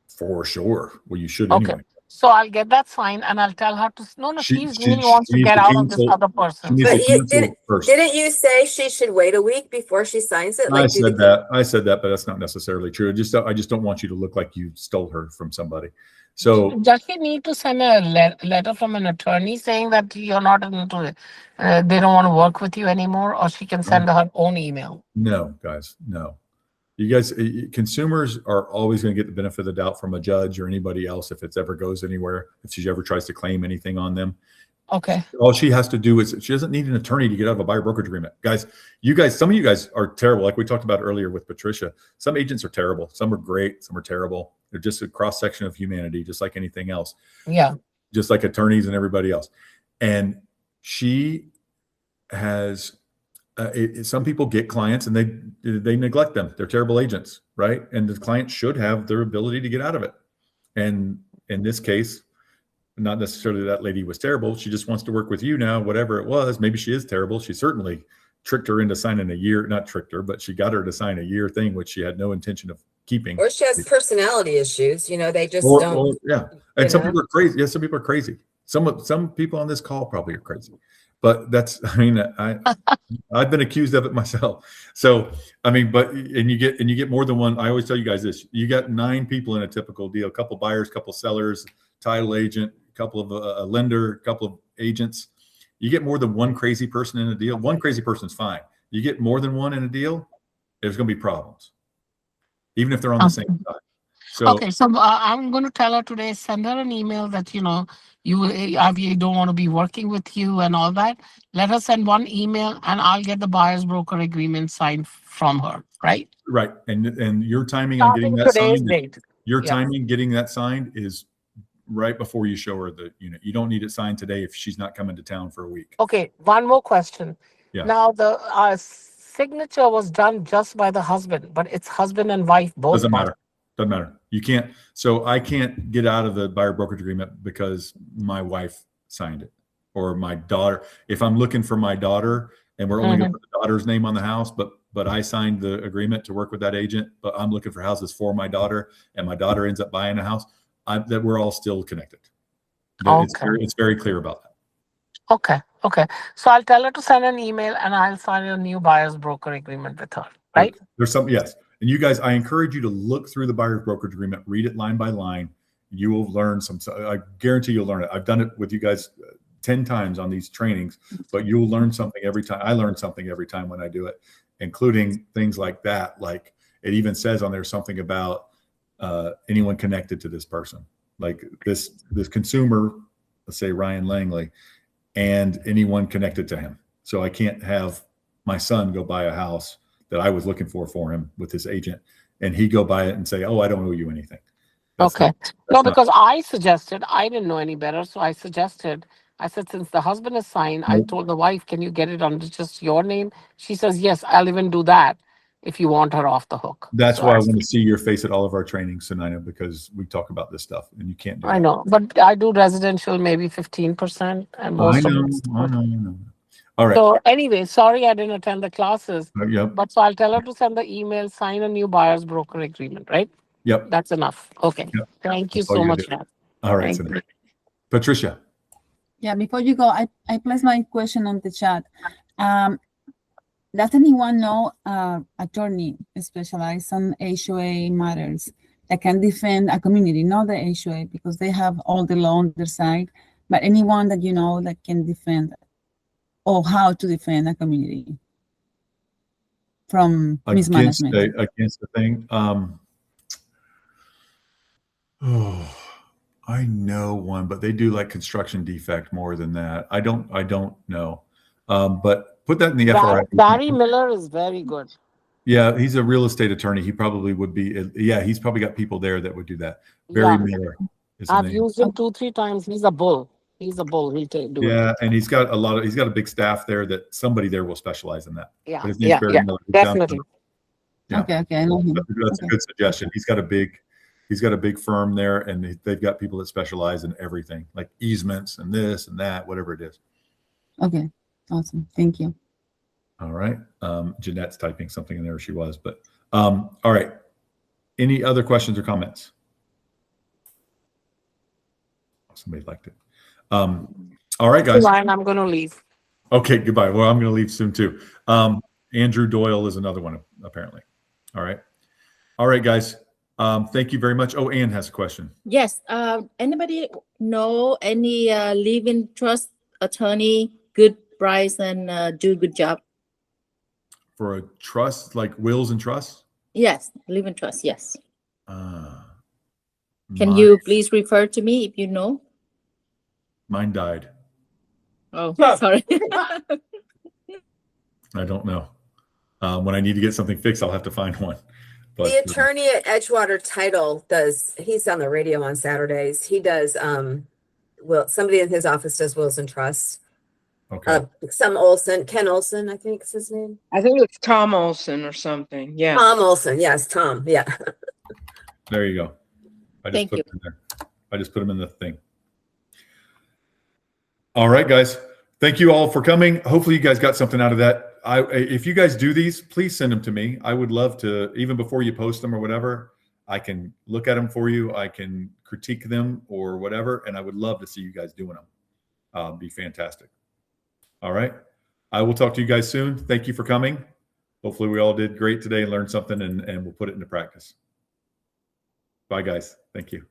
For sure. Well, you should Okay. anyway. So I'll get that signed and I'll tell her to, no, She really wants to needs get to out of this cancel- other She person. needs But to cancel first. didn't you say she should wait a week before she signs it? I said that, but that's not necessarily true. I just don't want you to look like you stole her from somebody. So Does she need to send a letter from an attorney saying that you're not into they don't want to work with you anymore, or she can send her own email? no, guys, no. You guys, consumers are always going to get the benefit of the doubt from a judge or anybody else if it ever goes anywhere, if she ever tries to claim anything on them. Okay. All she has to do is she doesn't need an attorney to get out of a buyer brokerage agreement. Guys, some of you guys are terrible. Like we talked about earlier with Patricia, some agents are terrible. Some are great. Some are terrible. They're just a cross section of humanity, just like anything else. Yeah. Just like attorneys and everybody else. And she has, some people get clients and they neglect them. They're terrible agents, right? And the client should have their ability to get out of it. And in this case, not necessarily that lady was terrible. She just wants to work with you now, whatever it was. Maybe she is terrible. She certainly tricked her into signing a year, not tricked her, but she got her to sign a year thing, which she had no intention of keeping. Or she has personality issues. They just don't. Yeah. And some people are crazy. Yeah, some people are crazy. Some people on this call probably are crazy. But I've been accused of it myself. So, and you get more than one. I always tell you guys this, you got 9 people in a typical deal, a couple buyers, couple sellers, title agent, a couple of a lender, a couple of agents. You get more than one crazy person in a deal. One crazy person's fine. You get more than one in a deal, there's going to be problems. even if they're on the same side. So Okay, so I'm going to tell her today, send her an email that, you don't want to be working with you and all that. Let her send one email and I'll get the buyer's broker agreement signed from her, right? right, and your timing on getting Starting that today's signed, date. your Yeah. timing getting that signed is right before you show her the unit. You don't need it signed today if she's not coming to town for a week. Okay, one more question. Yeah. Now, the signature was done just by the husband, but it's husband and wife both. Doesn't matter. Doesn't matter. You can't. So I can't get out of the buyer brokerage agreement because my wife signed it or my daughter. If I'm looking for my daughter and we're only going to put the daughter's name on the house, but I signed the agreement to work with that agent, but I'm looking for houses for my daughter and my daughter ends up buying a house, that we're all still connected. It's very clear about that. Okay. So I'll tell her to send an email and I'll sign a new buyer's broker agreement with her, right? There's some, yes. And you guys, I encourage you to look through the buyer's brokerage agreement, read it line by line. You will learn I guarantee you'll learn it. I've done it with you guys 10 times on these trainings, but you'll learn something every time. I learn something every time when I do it, including things like that. Like it even says on there something about anyone connected to this person, like this consumer, let's say Ryan Langley, and anyone connected to him. So I can't have my son go buy a house that I was looking for him with his agent, and he go buy it and say, "Oh, I don't owe you anything." Because I suggested, I didn't know any better, so I suggested. I said, since the husband is signed, I told the wife, "Can you get it under just your name?" She says, "Yes, I'll even do that if you want her off the hook." That's why I want to see your face at all of our trainings, Sunina, because we talk about this stuff, and you can't do it. I know, but I do residential maybe 15%, and most of it. I know. All right. So anyway, sorry I didn't attend the classes. Yep. But so I'll tell her to send the email, sign a new buyer's broker agreement, right? Yep. That's enough. Okay. Yep. Thank you That's all so you much. do. All right, Thank you. Patricia. Yeah, before you go, I placed my question on the chat. Does anyone know attorney specialized on HOA matters that can defend a community, not the HOA, because they have all the law on their side, but anyone that you know that can defend or how to defend a community from mismanagement? Against the thing. I know one, but they do like construction defect more than that. I don't know. But put that in the FRI. Barry Miller is very good. Yeah, he's a real estate attorney. He probably would be. Yeah, he's probably got people there that would do that. Barry Miller is the I've name. used him 2-3 times. He's a bull. He's a bull. He'll do it. Yeah, and he's got a big staff there that somebody there will specialize in that. Yeah, but his name's Barry Miller. definitely. Yeah. Okay, I know him. That's a good suggestion. He's got a big firm there, and they've got people that specialize in everything, like easements and this and that, whatever it is. Okay, awesome. Thank you. All right. Jeanette's typing something in there. She was, but all right. Any other questions or comments? Somebody liked it. All right, guys. Ryan, I'm going to leave. Okay, goodbye. Well, I'm going to leave soon too. Andrew Doyle is another one, apparently. All right, guys. Thank you very much. Oh, Ann has a question. Yes. Anybody know any live-in trust attorney, good price and do good job? For a trust, like wills and trusts? Yes, live-in trust. Yes. Can Mine- you please refer to me if you know? Mine died. Oh, sorry. I don't know. When I need to get something fixed, I'll have to find one. But The attorney at Edgewater Title he's on the radio on Saturdays. He does, somebody in his office does wills and trusts. okay. Ken Olson, I think is his name. I think it's Tom Olson or something. Yeah. Tom Olson. Yes, Tom. Yeah. There you go. I just Thank put you. him in there. I just put him in the thing. All right, guys. Thank you all for coming. Hopefully you guys got something out of that. If you guys do these, please send them to me. I would love to, even before you post them or whatever, I can look at them for you. I can critique them or whatever. And I would love to see you guys doing them. Be fantastic. All right. I will talk to you guys soon. Thank you for coming. Hopefully we all did great today and learned something and we'll put it into practice. Bye, guys. Thank you.